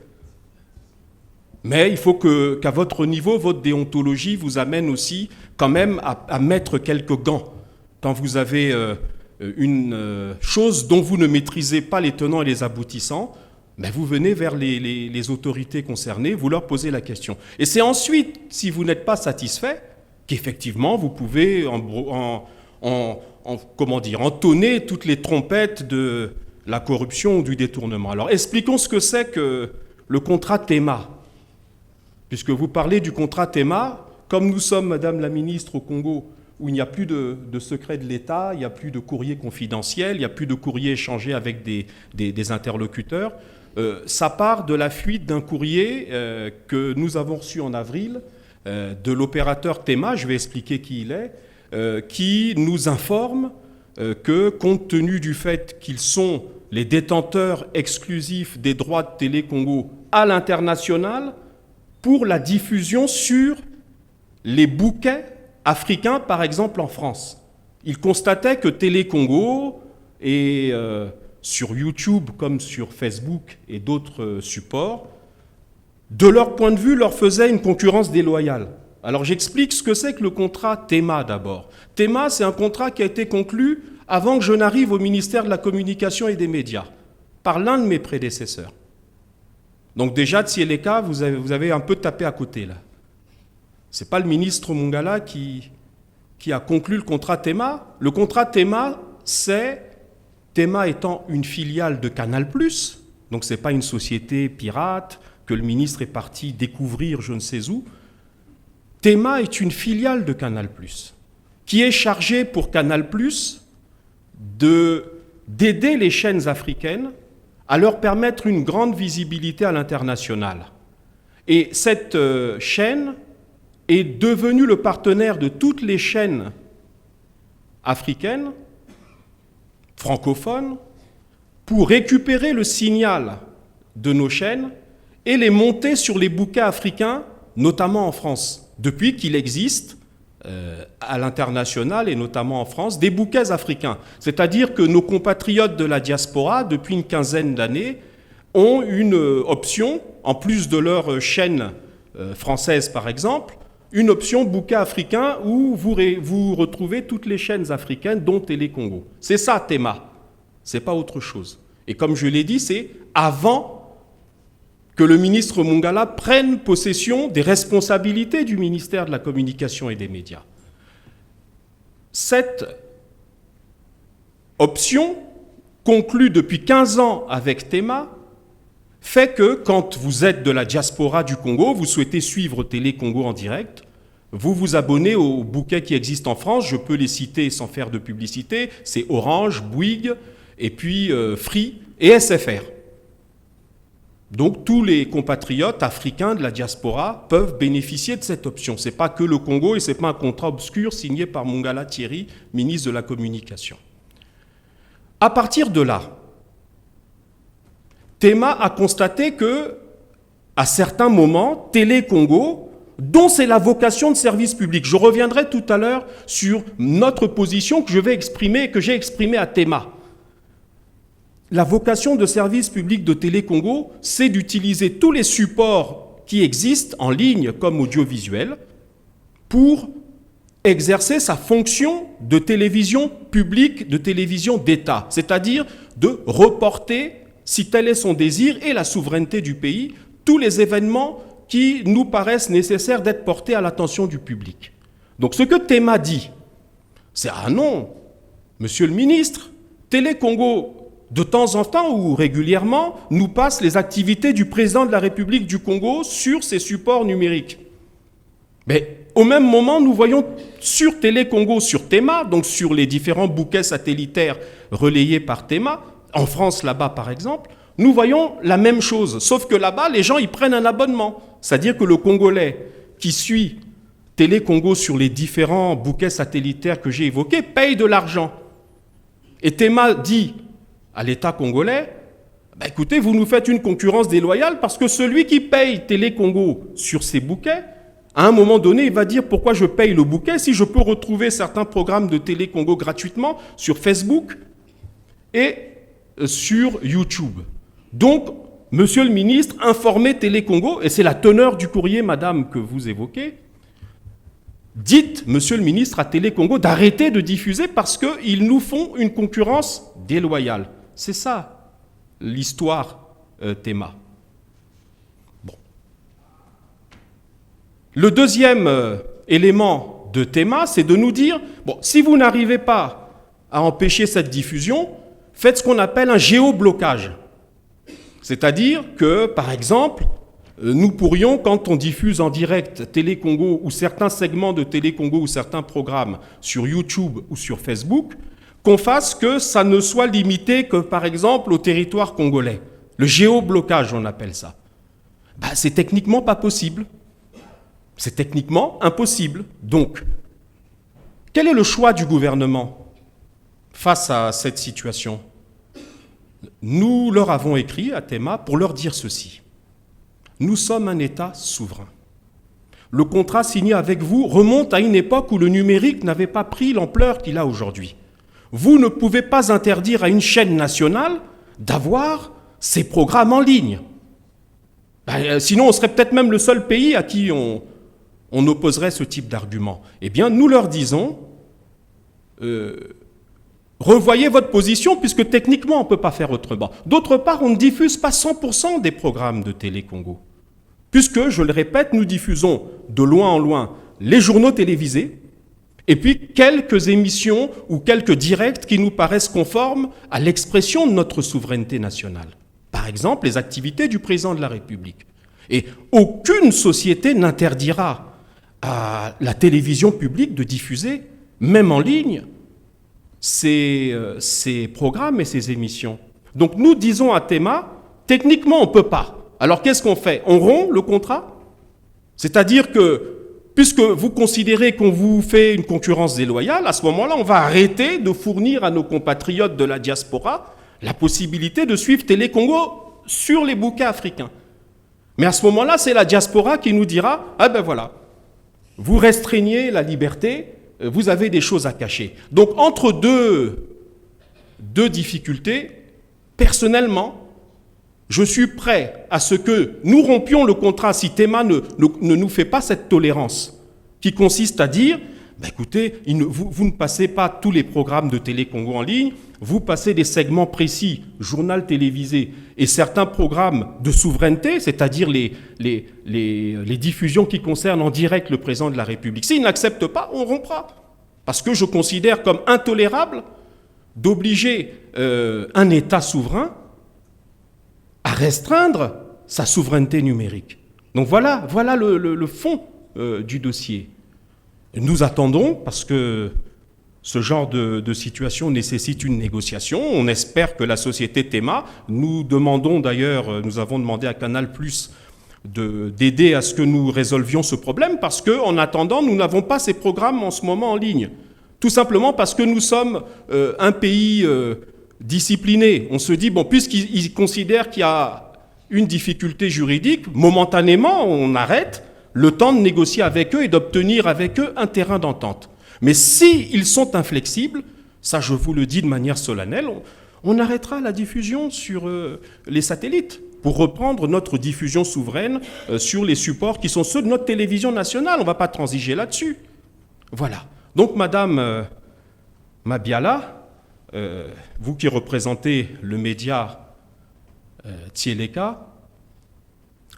Mais il faut qu'à votre niveau, votre déontologie vous amène aussi quand même à mettre quelques gants. Quand vous avez une chose dont vous ne maîtrisez pas les tenants et les aboutissants, vous venez vers les autorités concernées, vous leur posez la question. Et c'est ensuite, si vous n'êtes pas satisfait, qu'effectivement vous pouvez entonner toutes les trompettes de la corruption ou du détournement. Alors expliquons ce que c'est que le contrat TEMA. Puisque vous parlez du contrat TEMA, comme nous sommes, Madame la Ministre, au Congo, où il n'y a plus de secret de l'État, il n'y a plus de courrier confidentiel, il n'y a plus de courrier échangé avec des interlocuteurs, ça part de la fuite d'un courrier que nous avons reçu en avril de l'opérateur TEMA, je vais expliquer qui il est, qui nous informe que, compte tenu du fait qu'ils sont les détenteurs exclusifs des droits de Télé Congo à l'international, pour la diffusion sur les bouquets africains, par exemple en France. Ils constataient que Télé Congo, et sur YouTube comme sur Facebook et d'autres supports, de leur point de vue, leur faisait une concurrence déloyale. Alors j'explique ce que c'est que le contrat TEMA d'abord. TEMA, c'est un contrat qui a été conclu avant que je n'arrive au ministère de la Communication et des Médias, par l'un de mes prédécesseurs. Donc déjà, Tsieleka, vous avez un peu tapé à côté, là. Ce n'est pas le ministre Mungala qui a conclu le contrat TEMA. Le contrat TEMA, c'est TEMA étant une filiale de Canal+, donc ce n'est pas une société pirate que le ministre est parti découvrir je ne sais où. TEMA est une filiale de Canal+, qui est chargée pour Canal+, d'aider les chaînes africaines à leur permettre une grande visibilité à l'international. Et cette chaîne est devenue le partenaire de toutes les chaînes africaines, francophones, pour récupérer le signal de nos chaînes et les monter sur les bouquets africains notamment en France, depuis qu'il existe à l'international et notamment en France, des bouquets africains. C'est-à-dire que nos compatriotes de la diaspora, depuis une quinzaine d'années, ont une option, en plus de leur chaîne française par exemple, une option bouquet africain où vous retrouvez toutes les chaînes africaines, dont Télé Congo. C'est ça, Tema. C'est pas autre chose. Et comme je l'ai dit, c'est avant que le ministre Mongala prenne possession des responsabilités du ministère de la Communication et des Médias. Cette option, conclue depuis 15 ans avec Tema, fait que quand vous êtes de la diaspora du Congo, vous souhaitez suivre Télé Congo en direct, vous vous abonnez aux bouquets qui existent en France, je peux les citer sans faire de publicité, c'est Orange, Bouygues, et puis Free et SFR. Donc tous les compatriotes africains de la diaspora peuvent bénéficier de cette option. Ce n'est pas que le Congo et ce n'est pas un contrat obscur signé par Mongala Thierry, ministre de la Communication. À partir de là, Tema a constaté que, à certains moments, Télé Congo, dont c'est la vocation de service public, je reviendrai tout à l'heure sur notre position que je vais exprimer et que j'ai exprimée à Tema. La vocation de service public de Télé Congo, c'est d'utiliser tous les supports qui existent en ligne comme audiovisuel pour exercer sa fonction de télévision publique, de télévision d'État, c'est-à-dire de reporter, si tel est son désir et la souveraineté du pays, tous les événements qui nous paraissent nécessaires d'être portés à l'attention du public. Donc ce que Tema dit, c'est « Ah non, monsieur le ministre, Télé Congo, de temps en temps ou régulièrement, nous passe les activités du président de la République du Congo sur ses supports numériques. » Mais au même moment, nous voyons sur Télé Congo, sur Tema, donc sur les différents bouquets satellitaires relayés par Tema, en France là-bas par exemple, nous voyons la même chose, sauf que là-bas, les gens ils prennent un abonnement. C'est-à-dire que le Congolais qui suit Télé Congo sur les différents bouquets satellitaires que j'ai évoqués paye de l'argent. Et Tema dit à l'État congolais, bah, écoutez, vous nous faites une concurrence déloyale parce que celui qui paye Télé Congo sur ses bouquets, à un moment donné, il va dire pourquoi je paye le bouquet si je peux retrouver certains programmes de Télé Congo gratuitement sur Facebook et sur YouTube. Donc, monsieur le ministre, informez Télé Congo, et c'est la teneur du courrier, madame, que vous évoquez, dites, monsieur le ministre, à Télé Congo d'arrêter de diffuser parce qu'ils nous font une concurrence déloyale. C'est ça, l'histoire Tema. Bon. Le deuxième élément de Tema, c'est de nous dire, bon, si vous n'arrivez pas à empêcher cette diffusion, faites ce qu'on appelle un géoblocage. C'est-à-dire que, par exemple, nous pourrions, quand on diffuse en direct Télé Congo ou certains segments de Télé Congo ou certains programmes sur YouTube ou sur Facebook, qu'on fasse que ça ne soit limité que, par exemple, au territoire congolais. Le géoblocage, on appelle ça. Ben, c'est techniquement pas possible. C'est techniquement impossible. Donc, quel est le choix du gouvernement face à cette situation ? Nous leur avons écrit à Tema pour leur dire ceci. Nous sommes un État souverain. Le contrat signé avec vous remonte à une époque où le numérique n'avait pas pris l'ampleur qu'il a aujourd'hui. Vous ne pouvez pas interdire à une chaîne nationale d'avoir ses programmes en ligne. Ben, sinon, on serait peut-être même le seul pays à qui on opposerait ce type d'argument. Eh bien, nous leur disons... revoyez votre position, puisque techniquement, on ne peut pas faire autrement. D'autre part, on ne diffuse pas 100% des programmes de Télé Congo. Puisque, je le répète, nous diffusons de loin en loin les journaux télévisés, et puis quelques émissions ou quelques directs qui nous paraissent conformes à l'expression de notre souveraineté nationale. Par exemple, les activités du président de la République. Et aucune société n'interdira à la télévision publique de diffuser, même en ligne, ces programmes et ces émissions. Donc nous disons à Tema, techniquement on ne peut pas. Alors qu'est-ce qu'on fait? On rompt le contrat? C'est-à-dire que, puisque vous considérez qu'on vous fait une concurrence déloyale, à ce moment-là, on va arrêter de fournir à nos compatriotes de la diaspora la possibilité de suivre Télé Congo sur les bouquets africains. Mais à ce moment-là, c'est la diaspora qui nous dira « Ah ben voilà, vous restreignez la liberté, vous avez des choses à cacher. » Donc entre deux difficultés, personnellement, je suis prêt à ce que nous rompions le contrat si Tema ne nous fait pas cette tolérance, qui consiste à dire, bah écoutez, vous ne passez pas tous les programmes de Télé Congo en ligne, vous passez des segments précis, journal télévisé, et certains programmes de souveraineté, c'est-à-dire les diffusions qui concernent en direct le président de la République. S'ils n'acceptent pas, on rompra. Parce que je considère comme intolérable d'obliger un État souverain à restreindre sa souveraineté numérique. Donc voilà le fond du dossier. Nous attendons, parce que ce genre de situation nécessite une négociation. On espère que la société Tema, nous demandons d'ailleurs, nous avons demandé à Canal+ d'aider à ce que nous résolvions ce problème, parce qu'en attendant, nous n'avons pas ces programmes en ce moment en ligne. Tout simplement parce que nous sommes un pays discipliné. On se dit, bon, puisqu'ils considèrent qu'il y a une difficulté juridique, momentanément, on arrête le temps de négocier avec eux et d'obtenir avec eux un terrain d'entente. Mais s'ils sont inflexibles, ça je vous le dis de manière solennelle, on arrêtera la diffusion sur les satellites pour reprendre notre diffusion souveraine sur les supports qui sont ceux de notre télévision nationale. On ne va pas transiger là-dessus. Voilà. Donc, Madame Mabiala, vous qui représentez le média Tieleka,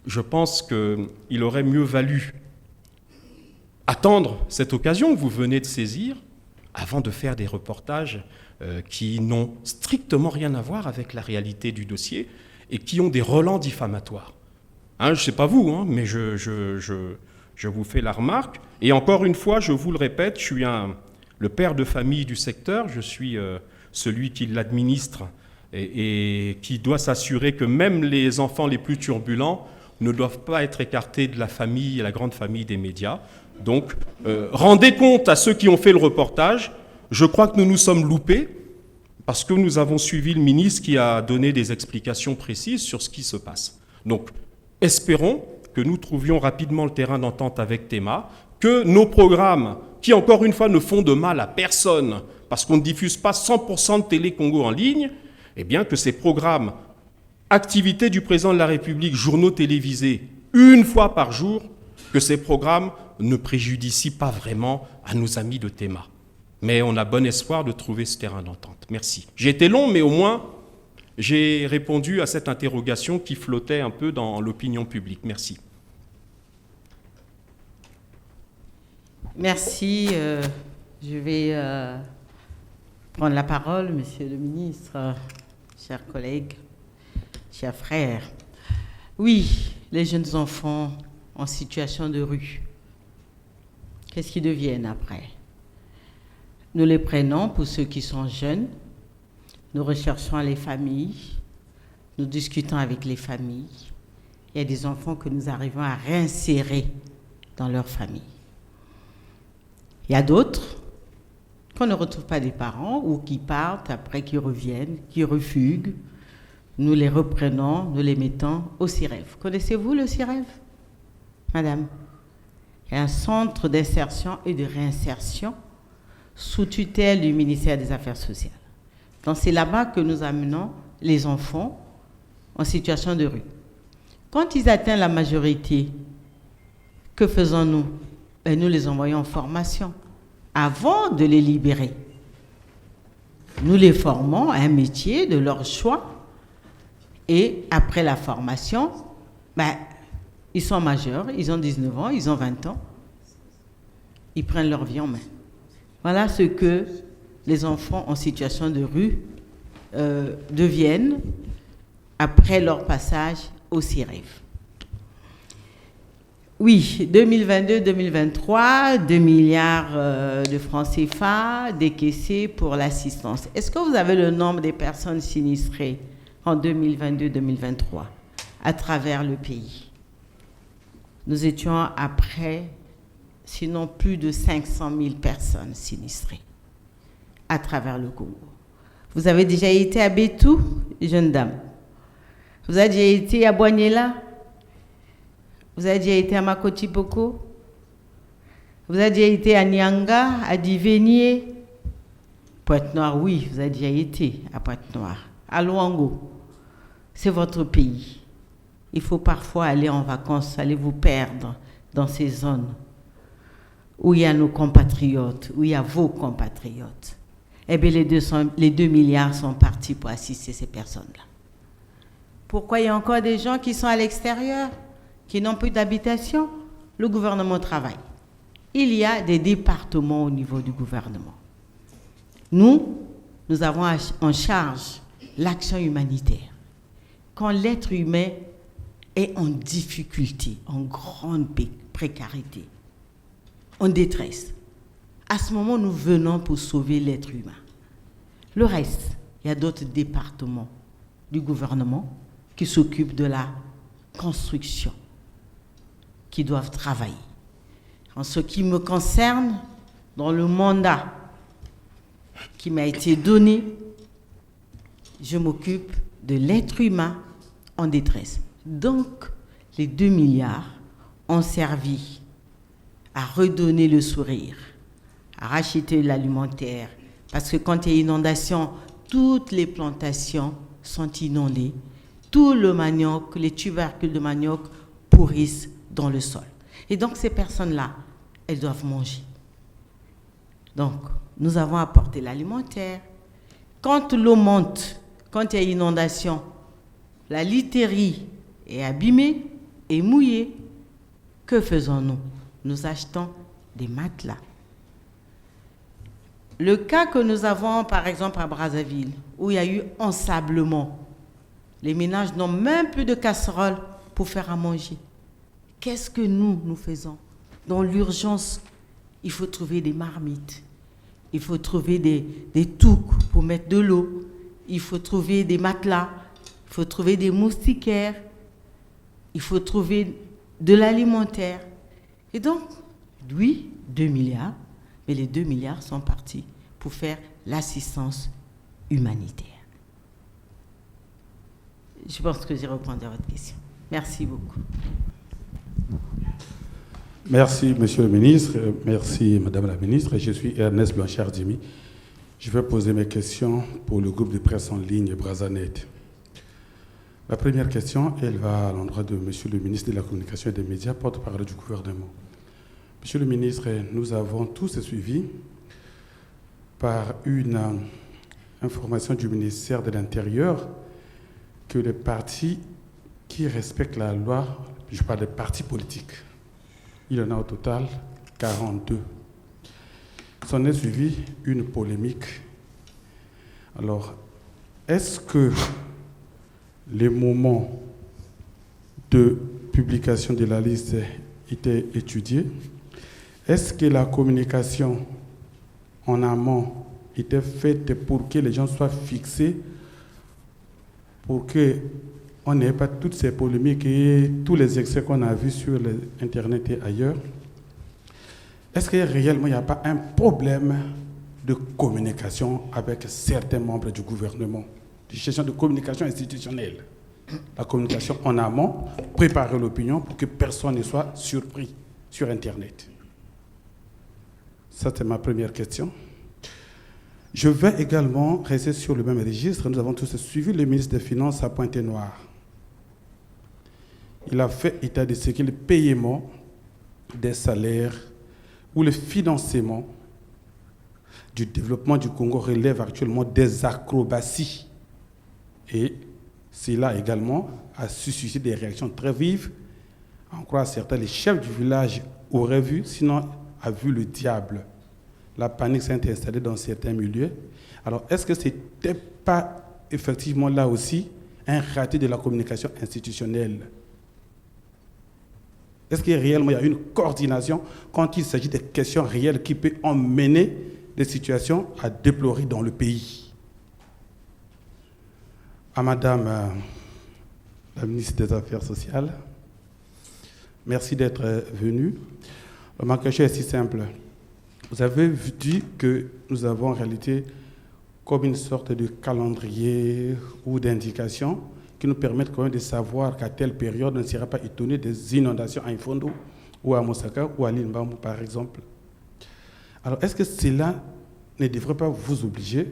je pense qu'il aurait mieux valu attendre cette occasion que vous venez de saisir avant de faire des reportages qui n'ont strictement rien à voir avec la réalité du dossier et qui ont des relents diffamatoires. Hein, je ne sais pas vous, hein, mais je vous fais la remarque. Et encore une fois, je vous le répète, je suis le père de famille du secteur, je suis celui qui l'administre et qui doit s'assurer que même les enfants les plus turbulents ne doivent pas être écartés de la famille, la grande famille des médias. Donc, rendez compte à ceux qui ont fait le reportage. Je crois que nous nous sommes loupés parce que nous avons suivi le ministre qui a donné des explications précises sur ce qui se passe. Donc, espérons que nous trouvions rapidement le terrain d'entente avec Tema, que nos programmes, qui encore une fois ne font de mal à personne, parce qu'on ne diffuse pas 100% de Télé Congo en ligne, eh bien que ces programmes, activités du président de la République, journaux télévisés, une fois par jour, que ces programmes ne préjudicient pas vraiment à nos amis de Tema. Mais on a bon espoir de trouver ce terrain d'entente. Merci. J'ai été long, mais au moins, j'ai répondu à cette interrogation qui flottait un peu dans l'opinion publique. Merci. Merci. Je vais prendre la parole, Monsieur le ministre, chers collègues, chers frères. Oui, les jeunes enfants en situation de rue, qu'est-ce qu'ils deviennent après? Nous les prenons pour ceux qui sont jeunes, nous recherchons les familles, nous discutons avec les familles. Il y a des enfants que nous arrivons à réinsérer dans leur famille. Il y a d'autres qu'on ne retrouve pas des parents ou qui partent, après qui reviennent, qui refuguent. Nous les reprenons, nous les mettons au CIREV. Connaissez-vous le CIREV, madame? Il y a un centre d'insertion et de réinsertion sous tutelle du ministère des Affaires sociales. Donc c'est là-bas que nous amenons les enfants en situation de rue. Quand ils atteignent la majorité, que faisons-nous? Nous les envoyons en formation avant de les libérer. Nous les formons à un métier de leur choix et après la formation, ils sont majeurs, ils ont 19 ans, ils ont 20 ans, ils prennent leur vie en main. Voilà ce que les enfants en situation de rue deviennent après leur passage au CIREV. Oui, 2022-2023, 2 milliards de francs CFA décaissés pour l'assistance. Est-ce que vous avez le nombre des personnes sinistrées en 2022-2023 à travers le pays? Nous étions à près, sinon plus de 500 000 personnes sinistrées à travers le Congo. Vous avez déjà été à Bétou, jeune dame? Vous avez déjà été à Boignela? Vous avez déjà été à Makotipoko? Vous avez déjà été à Nyanga, à Divenier? Pointe-Noire, oui, vous avez déjà été à Pointe-Noire. À Luango, c'est votre pays. Il faut parfois aller en vacances, aller vous perdre dans ces zones où il y a nos compatriotes, où il y a vos compatriotes. Eh bien, les 2 milliards sont partis pour assister ces personnes-là. Pourquoi il y a encore des gens qui sont à l'extérieur, qui n'ont plus d'habitation? Le gouvernement travaille. Il y a des départements au niveau du gouvernement. Nous avons en charge l'action humanitaire. Quand l'être humain est en difficulté, en grande précarité, en détresse, à ce moment, nous venons pour sauver l'être humain. Le reste, il y a d'autres départements du gouvernement qui s'occupent de la construction, qui doivent travailler. En ce qui me concerne, dans le mandat qui m'a été donné, je m'occupe de l'être humain en détresse. Donc, les 2 milliards ont servi à redonner le sourire, à racheter l'alimentaire, parce que quand il y a inondation, toutes les plantations sont inondées, tout le manioc, les tubercules de manioc pourrissent dans le sol. Et donc, ces personnes-là, elles doivent manger. Donc, nous avons apporté l'alimentaire. Quand l'eau monte, quand il y a inondation, la literie est abîmée et mouillée. Que faisons-nous? Nous achetons des matelas. Le cas que nous avons, par exemple, à Brazzaville, où il y a eu ensablement, les ménages n'ont même plus de casserole pour faire à manger. Qu'est-ce que nous faisons? Dans l'urgence, il faut trouver des marmites. Il faut trouver des touques pour mettre de l'eau. Il faut trouver des matelas. Il faut trouver des moustiquaires. Il faut trouver de l'alimentaire. Et donc, oui, 2 milliards, mais les 2 milliards sont partis pour faire l'assistance humanitaire. Je pense que j'ai répondu à votre question. Merci beaucoup. Merci, Monsieur le ministre. Merci, Madame la ministre. Je suis Ernest Blanchard-Dimi. Je vais poser mes questions pour le groupe de presse en ligne Brazanet. La première question, elle va à l'endroit de Monsieur le ministre de la Communication et des Médias, porte-parole du gouvernement. Monsieur le ministre, nous avons tous suivi par une information du ministère de l'Intérieur que les partis qui respectent la loi, je parle des partis politiques, il y en a au total 42. S'en est suivi une polémique. Alors, est-ce que les moments de publication de la liste étaient étudiés? Est-ce que la communication en amont était faite pour que les gens soient fixés, pour qu'on n'ait pas toutes ces polémiques et tous les excès qu'on a vus sur Internet et ailleurs? Est-ce que réellement il n'y a pas un problème de communication avec certains membres du gouvernement, de gestion de communication institutionnelle? La communication en amont, préparer l'opinion pour que personne ne soit surpris sur Internet. Ça, c'est ma première question. Je vais également rester sur le même registre. Nous avons tous suivi le ministre des Finances à Pointe-Noire. Il a fait état de ce que le paiement des salaires ou le financement du développement du Congo relève actuellement des acrobaties. Et cela également a suscité des réactions très vives. En croit certains, les chefs du village auraient vu, sinon a vu le diable. La panique s'est installée dans certains milieux. Alors, est-ce que ce n'était pas effectivement là aussi un raté de la communication institutionnelle? Est-ce qu'il réellement il y a une coordination quand il s'agit de questions réelles qui peuvent emmener des situations à déplorer dans le pays? À Madame la ministre des Affaires sociales, merci d'être venue. Ma question est si simple. Vous avez dit que nous avons en réalité comme une sorte de calendrier ou d'indication qui nous permettent quand même de savoir qu'à telle période, on ne sera pas étonné des inondations à Infondo ou à Mosaka ou à Limbamou, par exemple. Alors, est-ce que cela ne devrait pas vous obliger,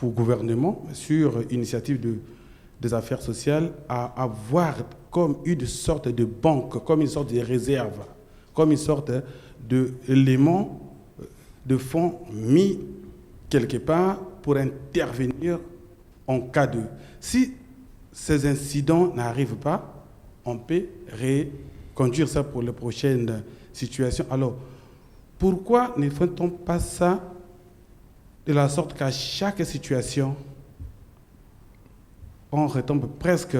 vous, gouvernement, sur initiative des affaires sociales, à avoir comme une sorte de banque, comme une sorte de réserve, comme une sorte d'élément de fonds mis quelque part pour intervenir en cas de... Si ces incidents n'arrivent pas, on peut reconduire ça pour les prochaines situations. Alors, pourquoi ne fait-on pas ça de la sorte qu'à chaque situation, on retombe presque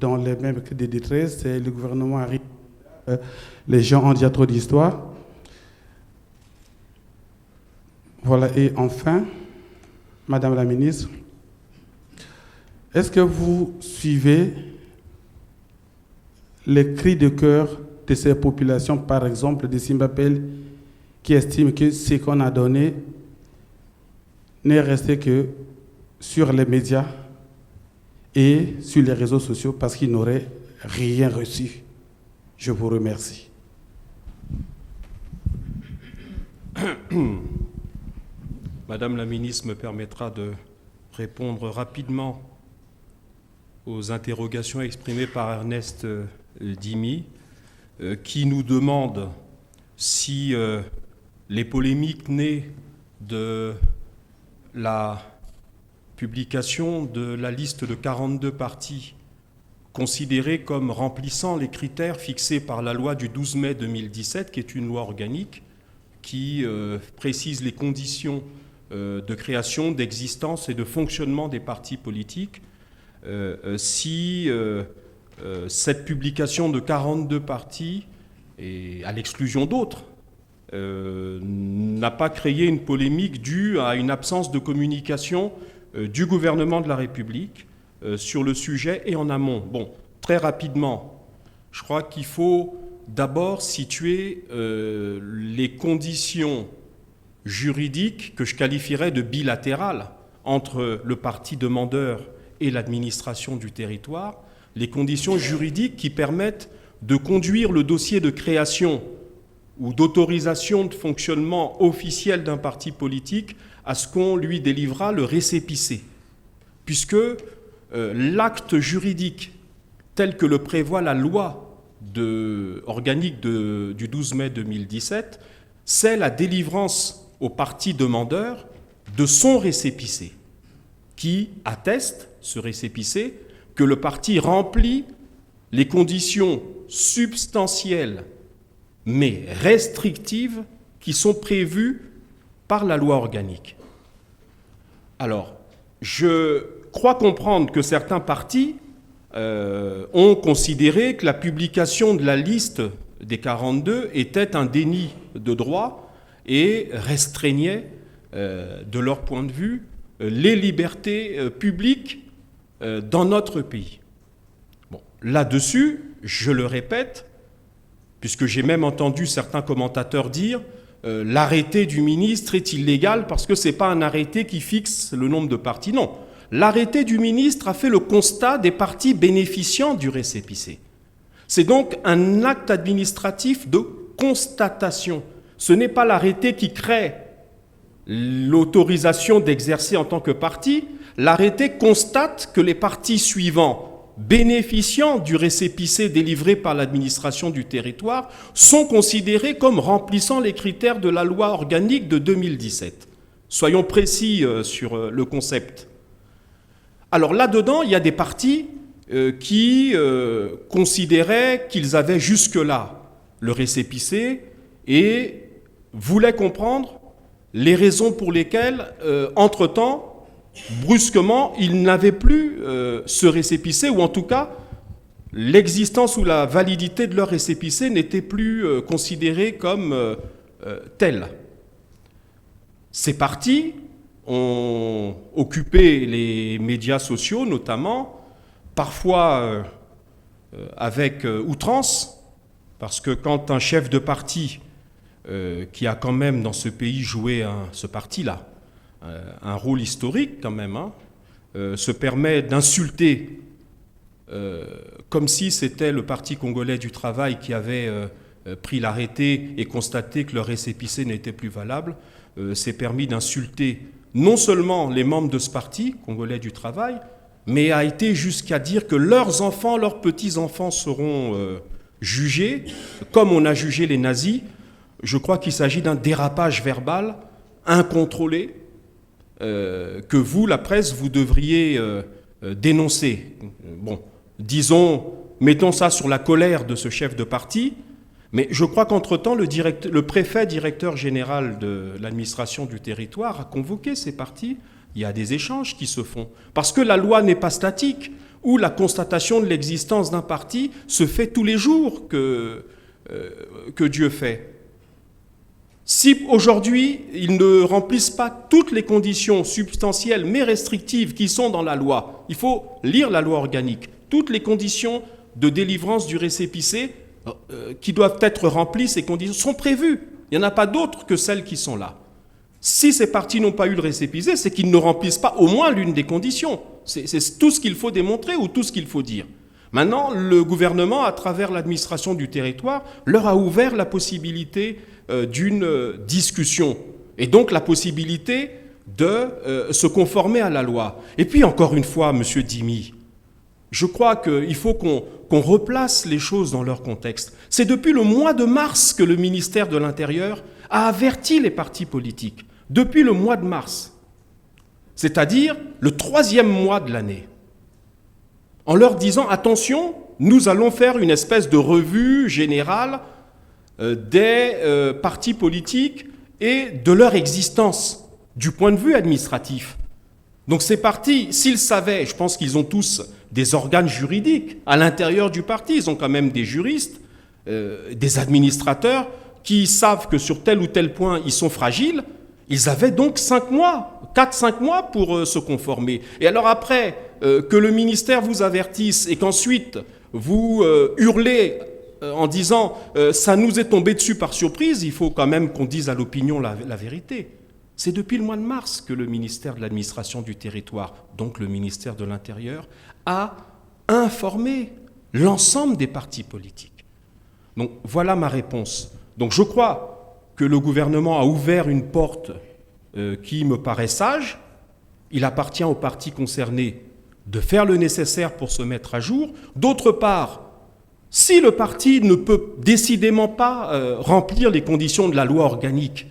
dans les mêmes cas de détresse et le gouvernement arrive, les gens ont déjà trop d'histoires. Voilà, et enfin, Madame la ministre, est-ce que vous suivez les cris de cœur de ces populations, par exemple de Simbapel, qui estiment que ce qu'on a donné n'est resté que sur les médias et sur les réseaux sociaux parce qu'ils n'auraient rien reçu? Je vous remercie. Madame la ministre me permettra de répondre rapidement aux interrogations exprimées par Ernest Dimi, qui nous demande si les polémiques nées de la publication de la liste de 42 partis considérés comme remplissant les critères fixés par la loi du 12 mai 2017, qui est une loi organique, qui précise les conditions de création, d'existence et de fonctionnement des partis politiques, si cette publication de 42 partis, et à l'exclusion d'autres, n'a pas créé une polémique due à une absence de communication du gouvernement de la République sur le sujet et en amont. Bon, très rapidement, je crois qu'il faut d'abord situer les conditions juridiques que je qualifierais de bilatérales entre le parti demandeur et l'administration du territoire, les conditions juridiques qui permettent de conduire le dossier de création ou d'autorisation de fonctionnement officiel d'un parti politique à ce qu'on lui délivrera le récépissé. Puisque l'acte juridique tel que le prévoit la loi organique du 12 mai 2017, c'est la délivrance au parti demandeur de son récépissé, qui atteste, ce récépissé, que le parti remplit les conditions substantielles mais restrictives qui sont prévues par la loi organique. Alors, je crois comprendre que certains partis ont considéré que la publication de la liste des 42 était un déni de droit et restreignait, de leur point de vue, les libertés publiques dans notre pays. Bon, là-dessus, je le répète, puisque j'ai même entendu certains commentateurs dire l'arrêté du ministre est illégal parce que ce n'est pas un arrêté qui fixe le nombre de partis. Non, l'arrêté du ministre a fait le constat des partis bénéficiant du récépissé. C'est donc un acte administratif de constatation. Ce n'est pas l'arrêté qui crée l'autorisation d'exercer en tant que parti. L'arrêté constate que les partis suivants bénéficiant du récépissé délivré par l'administration du territoire sont considérés comme remplissant les critères de la loi organique de 2017. Soyons précis sur le concept. Alors là-dedans, il y a des partis qui considéraient qu'ils avaient jusque-là le récépissé et voulaient comprendre les raisons pour lesquelles, entre-temps, brusquement, ils n'avaient plus ce récépissé, ou en tout cas, l'existence ou la validité de leur récépissé n'était plus considérée comme telle. Ces partis ont occupé les médias sociaux, notamment, parfois avec outrance, parce que quand un chef de parti, qui a quand même dans ce pays joué ce parti-là, un rôle historique quand même, se permet d'insulter, comme si c'était le Parti congolais du travail qui avait pris l'arrêté et constaté que le récépissé n'était plus valable, s'est permis d'insulter non seulement les membres de ce parti congolais du travail, mais a été jusqu'à dire que leurs enfants, leurs petits-enfants seront jugés, comme on a jugé les nazis. Je crois qu'il s'agit d'un dérapage verbal incontrôlé que vous, la presse, vous devriez dénoncer. Bon, disons, mettons ça sur la colère de ce chef de parti, mais je crois qu'entre-temps, le préfet directeur général de l'administration du territoire a convoqué ces partis. Il y a des échanges qui se font. Parce que la loi n'est pas statique, où la constatation de l'existence d'un parti se fait tous les jours que Dieu fait. Si aujourd'hui, ils ne remplissent pas toutes les conditions substantielles mais restrictives qui sont dans la loi, il faut lire la loi organique, toutes les conditions de délivrance du récépissé qui doivent être remplies, ces conditions sont prévues. Il n'y en a pas d'autres que celles qui sont là. Si ces partis n'ont pas eu le récépissé, c'est qu'ils ne remplissent pas au moins l'une des conditions. C'est tout ce qu'il faut démontrer ou tout ce qu'il faut dire. Maintenant, le gouvernement, à travers l'administration du territoire, leur a ouvert la possibilité d'une discussion et donc la possibilité de se conformer à la loi. Et puis, encore une fois, Monsieur Dimi, je crois qu'il faut qu'on replace les choses dans leur contexte. C'est depuis le mois de mars que le ministère de l'Intérieur a averti les partis politiques. Depuis le mois de mars, c'est-à-dire le 3e mois de l'année, en leur disant « Attention, nous allons faire une espèce de revue générale des partis politiques et de leur existence du point de vue administratif. » Donc ces partis, s'ils savaient, je pense qu'ils ont tous des organes juridiques à l'intérieur du parti, ils ont quand même des juristes, des administrateurs qui savent que sur tel ou tel point ils sont fragiles, ils avaient donc 5 mois, 4-5 mois pour se conformer. Et alors après, que le ministère vous avertisse et qu'ensuite vous hurlez en disant « ça nous est tombé dessus par surprise », il faut quand même qu'on dise à l'opinion la vérité. C'est depuis le mois de mars que le ministère de l'administration du territoire, donc le ministère de l'Intérieur, a informé l'ensemble des partis politiques. Donc voilà ma réponse. Donc je crois que le gouvernement a ouvert une porte qui me paraît sage. Il appartient aux partis concernés de faire le nécessaire pour se mettre à jour. D'autre part, si le parti ne peut décidément pas remplir les conditions de la loi organique,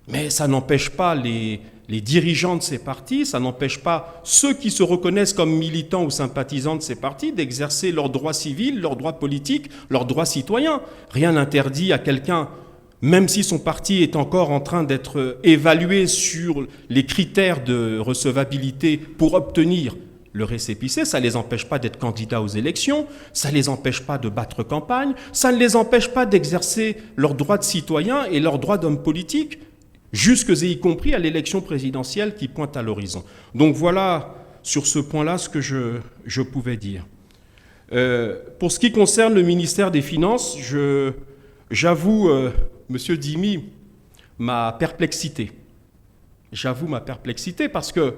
mais ça n'empêche pas les dirigeants de ces partis, ça n'empêche pas ceux qui se reconnaissent comme militants ou sympathisants de ces partis d'exercer leurs droits civils, leurs droits politiques, leurs droits citoyens. Rien n'interdit à quelqu'un, même si son parti est encore en train d'être évalué sur les critères de recevabilité pour obtenir le récépissé, ça ne les empêche pas d'être candidats aux élections, ça ne les empêche pas de battre campagne, ça ne les empêche pas d'exercer leurs droits de citoyens et leurs droits d'hommes politiques, jusque et y compris à l'élection présidentielle qui pointe à l'horizon. Donc voilà sur ce point-là ce que je pouvais dire. Pour ce qui concerne le ministère des Finances, j'avoue, Monsieur Dimi, ma perplexité. J'avoue ma perplexité parce que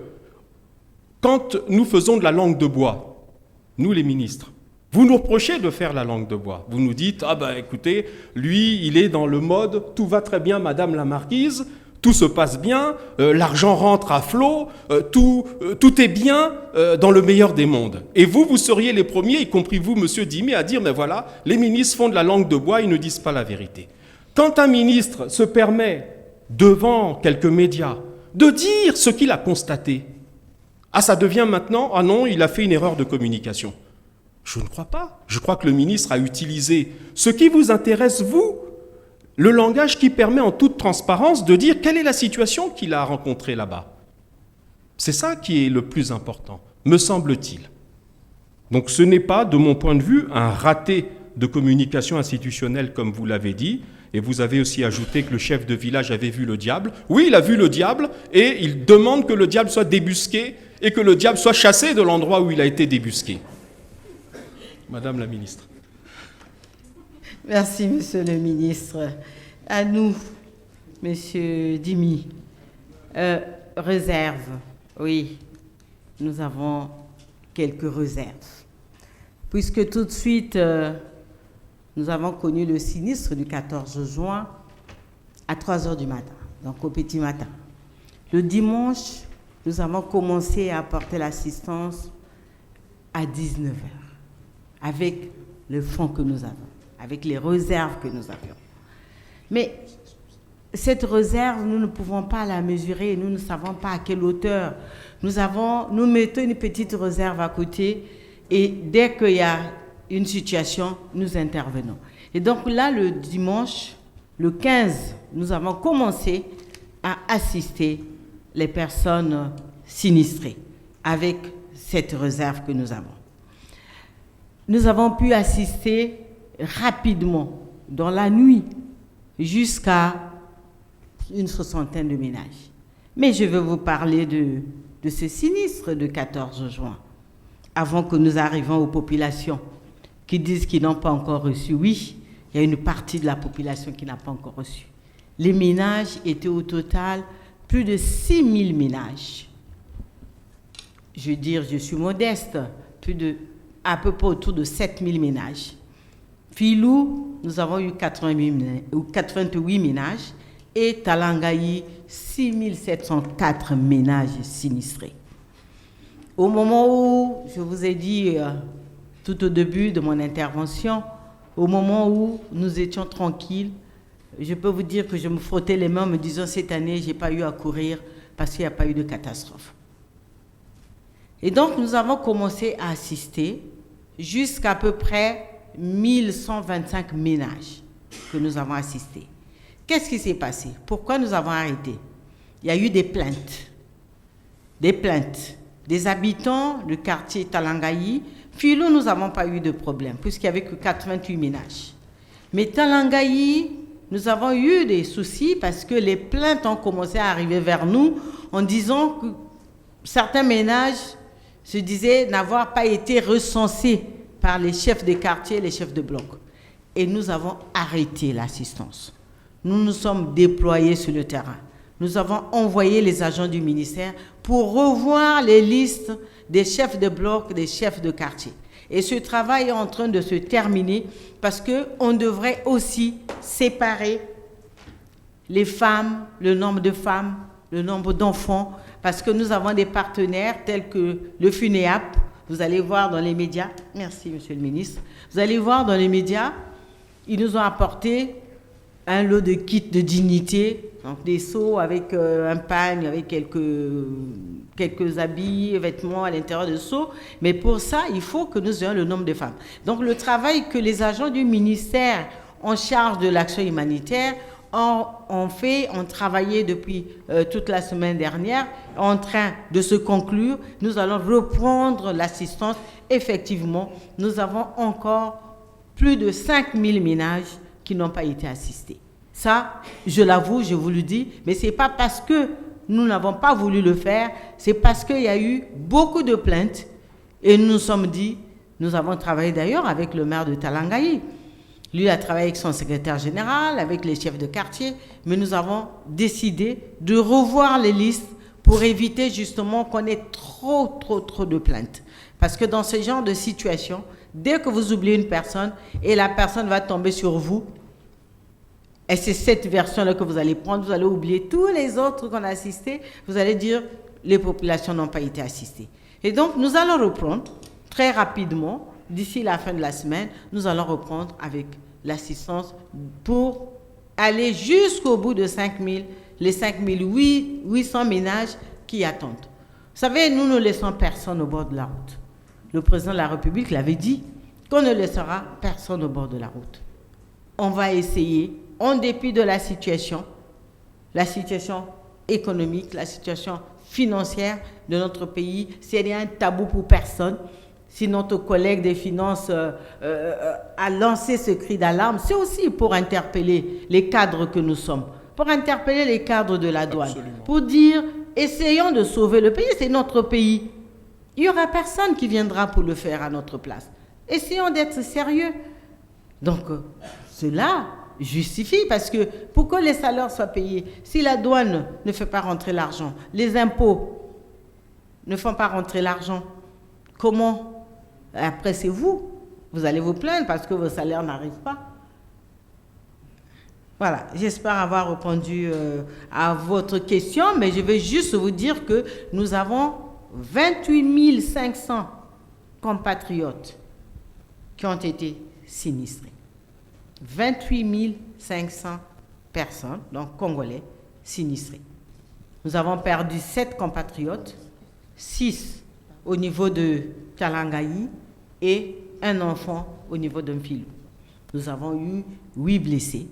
quand nous faisons de la langue de bois, nous les ministres, vous nous reprochez de faire la langue de bois. Vous nous dites, ah ben écoutez, lui, il est dans le mode, tout va très bien, Madame la Marquise, tout se passe bien, l'argent rentre à flot, tout est bien dans le meilleur des mondes. Et vous seriez les premiers, y compris vous, Monsieur Dimi, à dire, mais voilà, les ministres font de la langue de bois, ils ne disent pas la vérité. Quand un ministre se permet, devant quelques médias, de dire ce qu'il a constaté, ah, ça devient maintenant, ah non, il a fait une erreur de communication. Je ne crois pas. Je crois que le ministre a utilisé ce qui vous intéresse, vous, le langage qui permet en toute transparence de dire quelle est la situation qu'il a rencontrée là-bas. C'est ça qui est le plus important, me semble-t-il. Donc ce n'est pas, de mon point de vue, un raté de communication institutionnelle, comme vous l'avez dit, et vous avez aussi ajouté que le chef de village avait vu le diable. Oui, il a vu le diable, et il demande que le diable soit débusqué, et que le diable soit chassé de l'endroit où il a été débusqué. Madame la ministre. Merci, Monsieur le ministre. À nous, Monsieur Dimi. Réserve, oui. nous avons quelques réserves. Puisque tout de suite, nous avons connu le sinistre du 14 juin à 3 heures du matin, donc au petit matin. Le dimanche, nous avons commencé à apporter l'assistance à 19 heures, avec le fonds que nous avons, avec les réserves que nous avions. Mais cette réserve, nous ne pouvons pas la mesurer, nous ne savons pas à quelle hauteur. Nous mettons une petite réserve à côté et dès qu'il y a une situation, nous intervenons. Et donc là, le dimanche, le 15, nous avons commencé à assister les personnes sinistrées avec cette réserve que nous avons. Nous avons pu assister rapidement, dans la nuit, jusqu'à une 60aine de ménages. Mais je vais vous parler de ce sinistre de 14 juin, avant que nous arrivions aux populations qui disent qu'ils n'ont pas encore reçu. Oui, il y a une partie de la population qui n'a pas encore reçu. Les ménages étaient au total plus de 6 000 ménages. Je veux dire, je suis modeste, à peu près autour de 7 000 ménages. Filou, nous avons eu 88 ménages et Talangayi, 6 704 ménages sinistrés. Au moment où, je vous ai dit tout au début de mon intervention, au moment où nous étions tranquilles, je peux vous dire que je me frottais les mains en me disant cette année, je n'ai pas eu à courir parce qu'il n'y a pas eu de catastrophe. Et donc, nous avons commencé à assister jusqu'à peu près 1125 ménages que nous avons assistés. Qu'est-ce qui s'est passé? Pourquoi nous avons arrêté? Il y a eu des plaintes. Des habitants du quartier Talangayi. Filou, nous n'avons pas eu de problème, puisqu'il n'y avait que 88 ménages. Mais Talangayi, nous avons eu des soucis parce que les plaintes ont commencé à arriver vers nous en disant que certains ménages se disaient n'avoir pas été recensés par les chefs de quartier, les chefs de bloc. Et nous avons arrêté l'assistance. Nous nous sommes déployés sur le terrain. Nous avons envoyé les agents du ministère pour revoir les listes des chefs de bloc, des chefs de quartier. Et ce travail est en train de se terminer parce qu'on devrait aussi séparer les femmes, le nombre de femmes, le nombre d'enfants, parce que nous avons des partenaires tels que le FUNEAP. Vous allez voir dans les médias, merci Monsieur le ministre, vous allez voir dans les médias, ils nous ont apporté un lot de kits de dignité, donc des seaux avec un pagne, avec quelques habits, vêtements à l'intérieur de seaux. Mais pour ça, il faut que nous ayons le nombre de femmes. Donc le travail que les agents du ministère en charge de l'action humanitaire ont travaillé depuis toute la semaine dernière, en train de se conclure. Nous allons reprendre l'assistance. Effectivement, nous avons encore plus de 5000 ménages qui n'ont pas été assistés. Ça, je l'avoue, je vous le dis, mais ce n'est pas parce que nous n'avons pas voulu le faire, c'est parce qu'il y a eu beaucoup de plaintes et nous nous sommes dit, nous avons travaillé d'ailleurs avec le maire de Talangayi. Lui a travaillé avec son secrétaire général, avec les chefs de quartier, mais nous avons décidé de revoir les listes pour éviter justement qu'on ait trop de plaintes. Parce que dans ce genre de situation, dès que vous oubliez une personne et la personne va tomber sur vous, et c'est cette version-là que vous allez prendre, vous allez oublier tous les autres qu'on a assistés, vous allez dire les populations n'ont pas été assistées. Et donc nous allons reprendre très rapidement, d'ici la fin de la semaine, nous allons reprendre avec l'assistance pour aller jusqu'au bout de 5000, les 5800 ménages qui attendent. Vous savez, nous ne laissons personne au bord de la route. Le président de la République l'avait dit, qu'on ne laissera personne au bord de la route. On va essayer, en dépit de la situation économique, la situation financière de notre pays, c'est un tabou pour personne. Si notre collègue des finances a lancé ce cri d'alarme, c'est aussi pour interpeller les cadres que nous sommes, pour interpeller les cadres de la douane, absolument, pour dire, essayons de sauver le pays, c'est notre pays. Il n'y aura personne qui viendra pour le faire à notre place. Essayons d'être sérieux. Donc, cela justifie, parce que pour que les salaires soient payés, si la douane ne fait pas rentrer l'argent, les impôts ne font pas rentrer l'argent. Comment? Après, c'est vous. Vous allez vous plaindre parce que vos salaires n'arrivent pas. Voilà, j'espère avoir répondu à votre question, mais je vais juste vous dire que nous avons 28 500 compatriotes qui ont été sinistrés. 28 500 personnes, donc Congolais, sinistrés. Nous avons perdu 7 compatriotes, 6 au niveau de Kalangaï et un enfant au niveau de Mfilou. Nous avons eu 8 blessés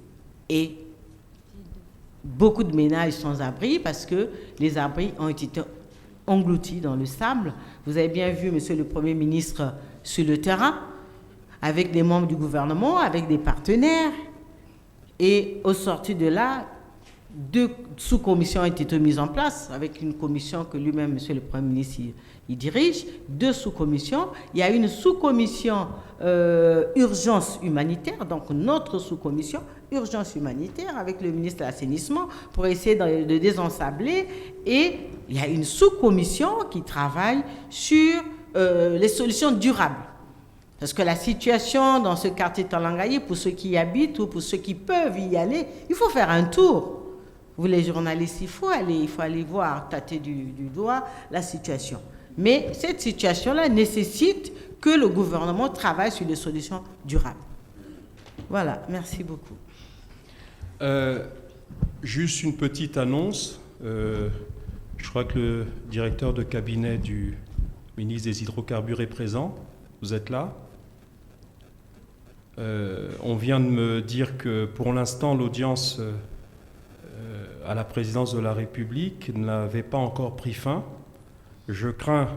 et beaucoup de ménages sans abri parce que les abris ont été engloutis dans le sable. Vous avez bien vu, monsieur le Premier ministre, sur le terrain, avec des membres du gouvernement, avec des partenaires. Et au sorti de là, 2 sous-commissions ont été mises en place, avec une commission que lui-même, monsieur le Premier ministre, il dirige, 2 sous-commissions. Il y a une sous-commission urgence humanitaire, donc notre sous-commission urgence humanitaire avec le ministre de l'Assainissement pour essayer de désensabler. Et il y a une sous-commission qui travaille sur les solutions durables. Parce que la situation dans ce quartier de Talangaï, pour ceux qui y habitent ou pour ceux qui peuvent y aller, il faut faire un tour. Vous les journalistes, il faut aller voir, tâter du doigt la situation. Mais cette situation-là nécessite que le gouvernement travaille sur des solutions durables. Voilà, merci beaucoup. Juste une petite annonce. Je crois que le directeur de cabinet du ministre des Hydrocarbures est présent. Vous êtes là. On vient de me dire que pour l'instant, l'audience à la présidence de la République n'avait pas encore pris fin. Je crains,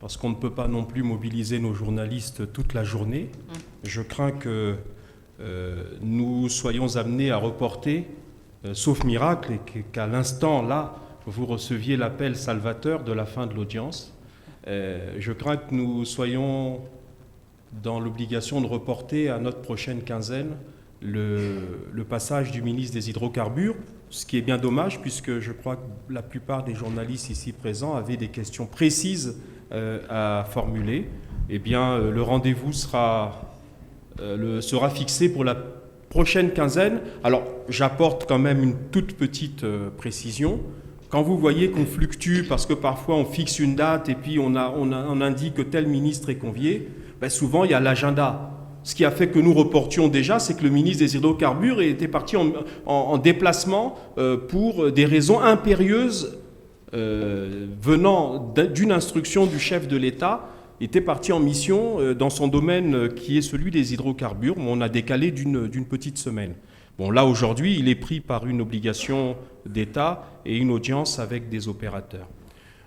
parce qu'on ne peut pas non plus mobiliser nos journalistes toute la journée, je crains que nous soyons amenés à reporter, sauf miracle, et qu'à l'instant, là, vous receviez l'appel salvateur de la fin de l'audience. Je crains que nous soyons dans l'obligation de reporter à notre prochaine quinzaine le passage du ministre des Hydrocarbures, ce qui est bien dommage puisque je crois que la plupart des journalistes ici présents avaient des questions précises à formuler. Eh bien, le rendez-vous sera fixé pour la prochaine quinzaine. Alors, j'apporte quand même une toute petite précision. Quand vous voyez qu'on fluctue, parce que parfois on fixe une date et puis on indique que tel ministre est convié, ben souvent il y a l'agenda. Ce qui a fait que nous reportions déjà, c'est que le ministre des Hydrocarbures était parti en déplacement pour des raisons impérieuses venant d'une instruction du chef de l'État, était parti en mission dans son domaine qui est celui des hydrocarbures. On a décalé d'une petite semaine. Bon, là, aujourd'hui, il est pris par une obligation d'État et une audience avec des opérateurs.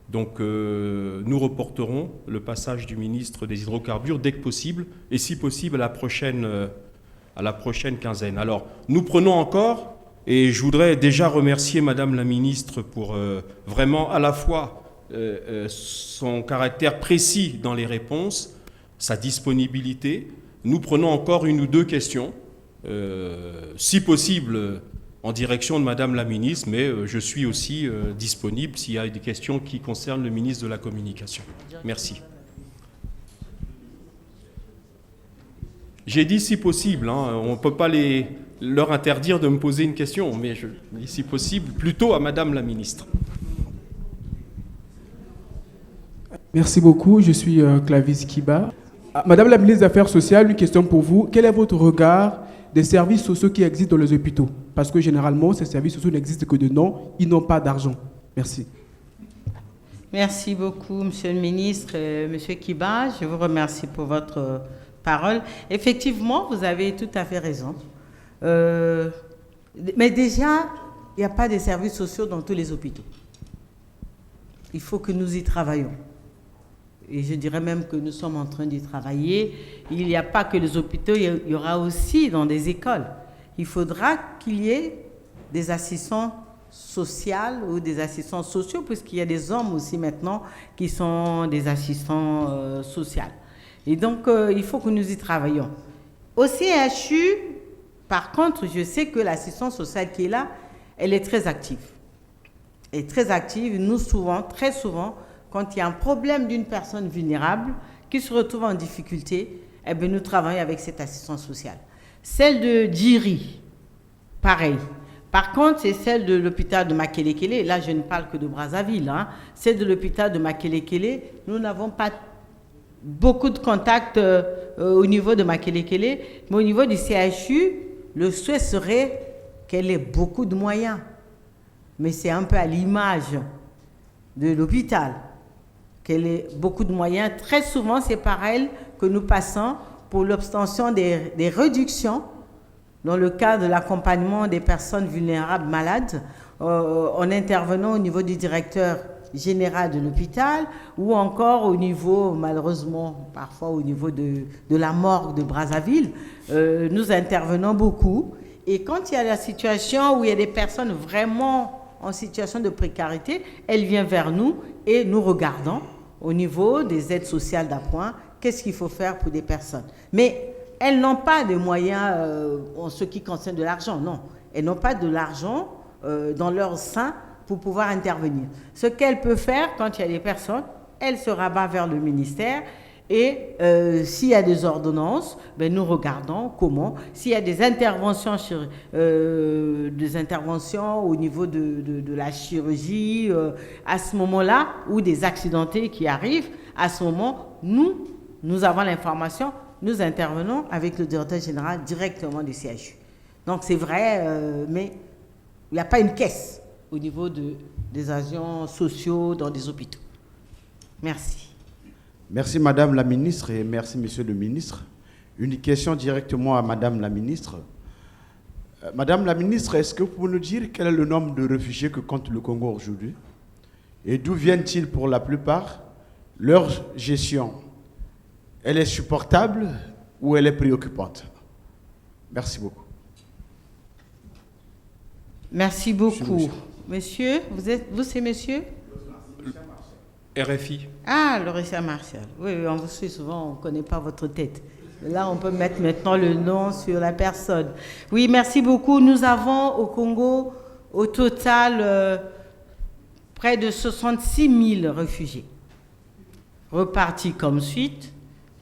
Donc, nous reporterons le passage du ministre des Hydrocarbures dès que possible, et si possible à la prochaine quinzaine. Alors, nous prenons encore, et je voudrais déjà remercier Madame la ministre pour vraiment à la fois son caractère précis dans les réponses, sa disponibilité. Nous prenons encore 1 ou 2 questions, si possible en direction de Madame la ministre, mais je suis aussi disponible s'il y a des questions qui concernent le ministre de la Communication. Merci. J'ai dit si possible, hein, on ne peut pas leur interdire de me poser une question, mais je dis si possible plutôt à Madame la ministre. Merci beaucoup, je suis Clavis Kiba. Madame la ministre des Affaires sociales, une question pour vous. Quel est votre regard des services sociaux qui existent dans les hôpitaux? Parce que généralement, ces services sociaux n'existent que de nom, ils n'ont pas d'argent. Merci. Merci beaucoup, Monsieur le ministre, Monsieur Kiba. Je vous remercie pour votre parole. Effectivement, vous avez tout à fait raison. Mais déjà, il n'y a pas de services sociaux dans tous les hôpitaux. Il faut que nous y travaillions. Et je dirais même que nous sommes en train d'y travailler. Il n'y a pas que les hôpitaux, il y aura aussi dans des écoles. Il faudra qu'il y ait des assistants sociaux ou des assistants sociaux, puisqu'il y a des hommes aussi maintenant qui sont des assistants sociaux. Et donc, il faut que nous y travaillions. Au CHU, par contre, je sais que l'assistance sociale qui est là, elle est très active. Elle est très active. Nous, très souvent, quand il y a un problème d'une personne vulnérable qui se retrouve en difficulté, eh bien, nous travaillons avec cette assistance sociale. Celle de Djiri, pareil. Par contre, c'est celle de l'hôpital de Makelekele. Là, je ne parle que de Brazzaville. Celle de l'hôpital de Makelekele, nous n'avons pas beaucoup de contacts au niveau de Makelekele, mais au niveau du CHU, le souhait serait qu'elle ait beaucoup de moyens. Mais c'est un peu à l'image de l'hôpital, qu'elle ait beaucoup de moyens. Très souvent, c'est par elle que nous passons pour l'obtention des réductions dans le cadre de l'accompagnement des personnes vulnérables malades, en intervenant au niveau du directeur général de l'hôpital ou encore au niveau, malheureusement, parfois au niveau de la morgue de Brazzaville. Nous intervenons beaucoup. Et quand il y a la situation où il y a des personnes vraiment en situation de précarité, elles viennent vers nous et nous regardons au niveau des aides sociales d'appoint, qu'est-ce qu'il faut faire pour des personnes. Mais elles n'ont pas de moyens en ce qui concerne de l'argent, non. Elles n'ont pas de l'argent dans leur sein pour pouvoir intervenir. Ce qu'elles peuvent faire quand il y a des personnes, elles se rabattent vers le ministère et s'il y a des ordonnances, ben, nous regardons comment. S'il y a des interventions, au niveau de la chirurgie, à ce moment-là, ou des accidentés qui arrivent, à ce moment, nous avons l'information, nous intervenons avec le directeur général directement du CHU. Donc c'est vrai, mais il n'y a pas une caisse au niveau des agents sociaux dans des hôpitaux. Merci. Merci Madame la Ministre et merci Monsieur le Ministre. Une question directement à Madame la Ministre. Madame la Ministre, est-ce que vous pouvez nous dire quel est le nombre de réfugiés que compte le Congo aujourd'hui? Et d'où viennent-ils pour la plupart? Leur gestion, elle est supportable ou elle est préoccupante? Merci beaucoup. Merci beaucoup. Monsieur, vous c'est monsieur? RFI. Ah, Laurissa Martial. Oui, on vous suit souvent, on ne connaît pas votre tête. Là, on peut mettre maintenant le nom sur la personne. Oui, merci beaucoup. Nous avons au Congo, au total, près de 66 000 réfugiés. Repartis comme suite.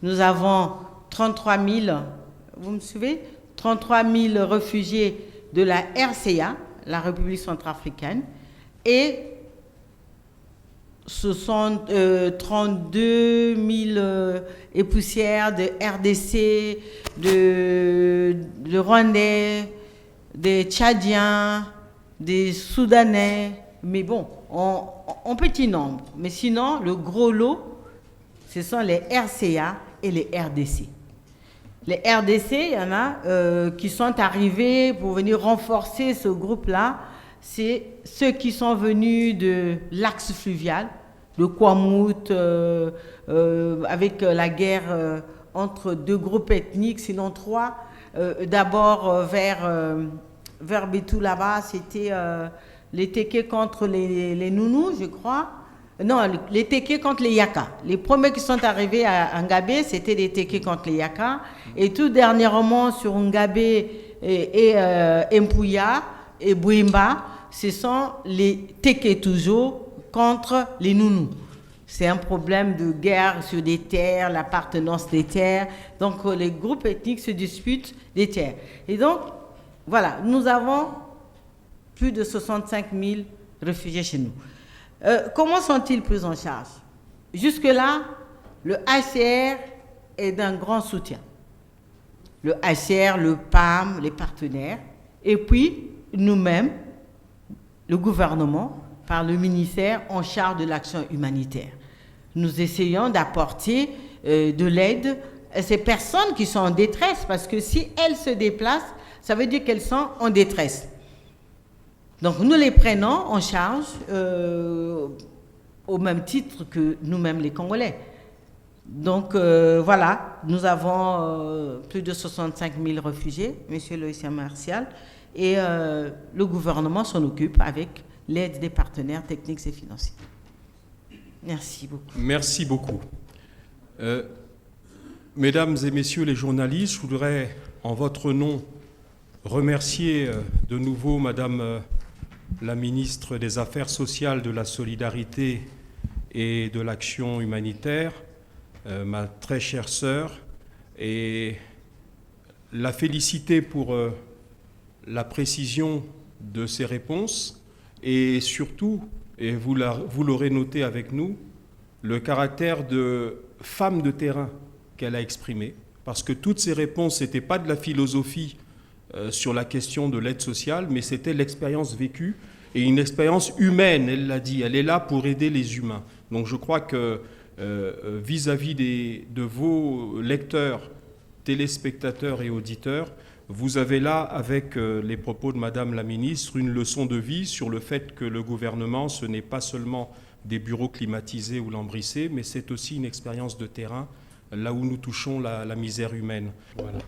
Nous avons 33 000, vous me suivez? 33 000 réfugiés de la RCA, la République centrafricaine, et ce sont 32 000 et poussières de RDC, de Rwandais, des Tchadiens, des Soudanais, mais bon, en petit nombre. Mais sinon, le gros lot, ce sont les RCA et les RDC. Les RDC, il y en a qui sont arrivés pour venir renforcer ce groupe-là. C'est ceux qui sont venus de l'axe fluvial, de Kwamouth, avec la guerre entre deux groupes ethniques, sinon trois. D'abord vers Bétou là-bas, c'était les Téké contre les Nounous, je crois. Non, les Téké contre les Yaka. Les premiers qui sont arrivés à Ngabé, c'était les Téké contre les Yaka. Et tout dernièrement, sur Ngabé et Mpouya et Bouimba, ce sont les Téké toujours contre les Nounous. C'est un problème de guerre sur des terres, l'appartenance des terres. Donc, les groupes ethniques se disputent des terres. Et donc, voilà, nous avons plus de 65 000 réfugiés chez nous. Comment sont-ils pris en charge? Jusque-là, le HCR est d'un grand soutien. Le HCR, le PAM, les partenaires, et puis nous-mêmes, le gouvernement, par le ministère en charge de l'action humanitaire. Nous essayons d'apporter de l'aide à ces personnes qui sont en détresse, parce que si elles se déplacent, ça veut dire qu'elles sont en détresse. Donc nous les prenons en charge au même titre que nous-mêmes les Congolais. Donc voilà, nous avons plus de 65 000 réfugiés, Monsieur Laurissa Martial, et le gouvernement s'en occupe avec l'aide des partenaires techniques et financiers. Merci beaucoup. Merci beaucoup. Mesdames et messieurs les journalistes, je voudrais en votre nom remercier de nouveau Madame la ministre des Affaires sociales, de la Solidarité et de l'action humanitaire, ma très chère sœur, et la féliciter pour la précision de ses réponses et surtout, et vous l'aurez noté avec nous, le caractère de femme de terrain qu'elle a exprimé, parce que toutes ces réponses n'étaient pas de la philosophie sur la question de l'aide sociale, mais c'était l'expérience vécue et une expérience humaine, elle l'a dit, elle est là pour aider les humains. Donc je crois que vis-à-vis de vos lecteurs, téléspectateurs et auditeurs, vous avez là, avec les propos de Madame la Ministre, une leçon de vie sur le fait que le gouvernement, ce n'est pas seulement des bureaux climatisés ou lambrissés, mais c'est aussi une expérience de terrain, là où nous touchons la misère humaine. Voilà.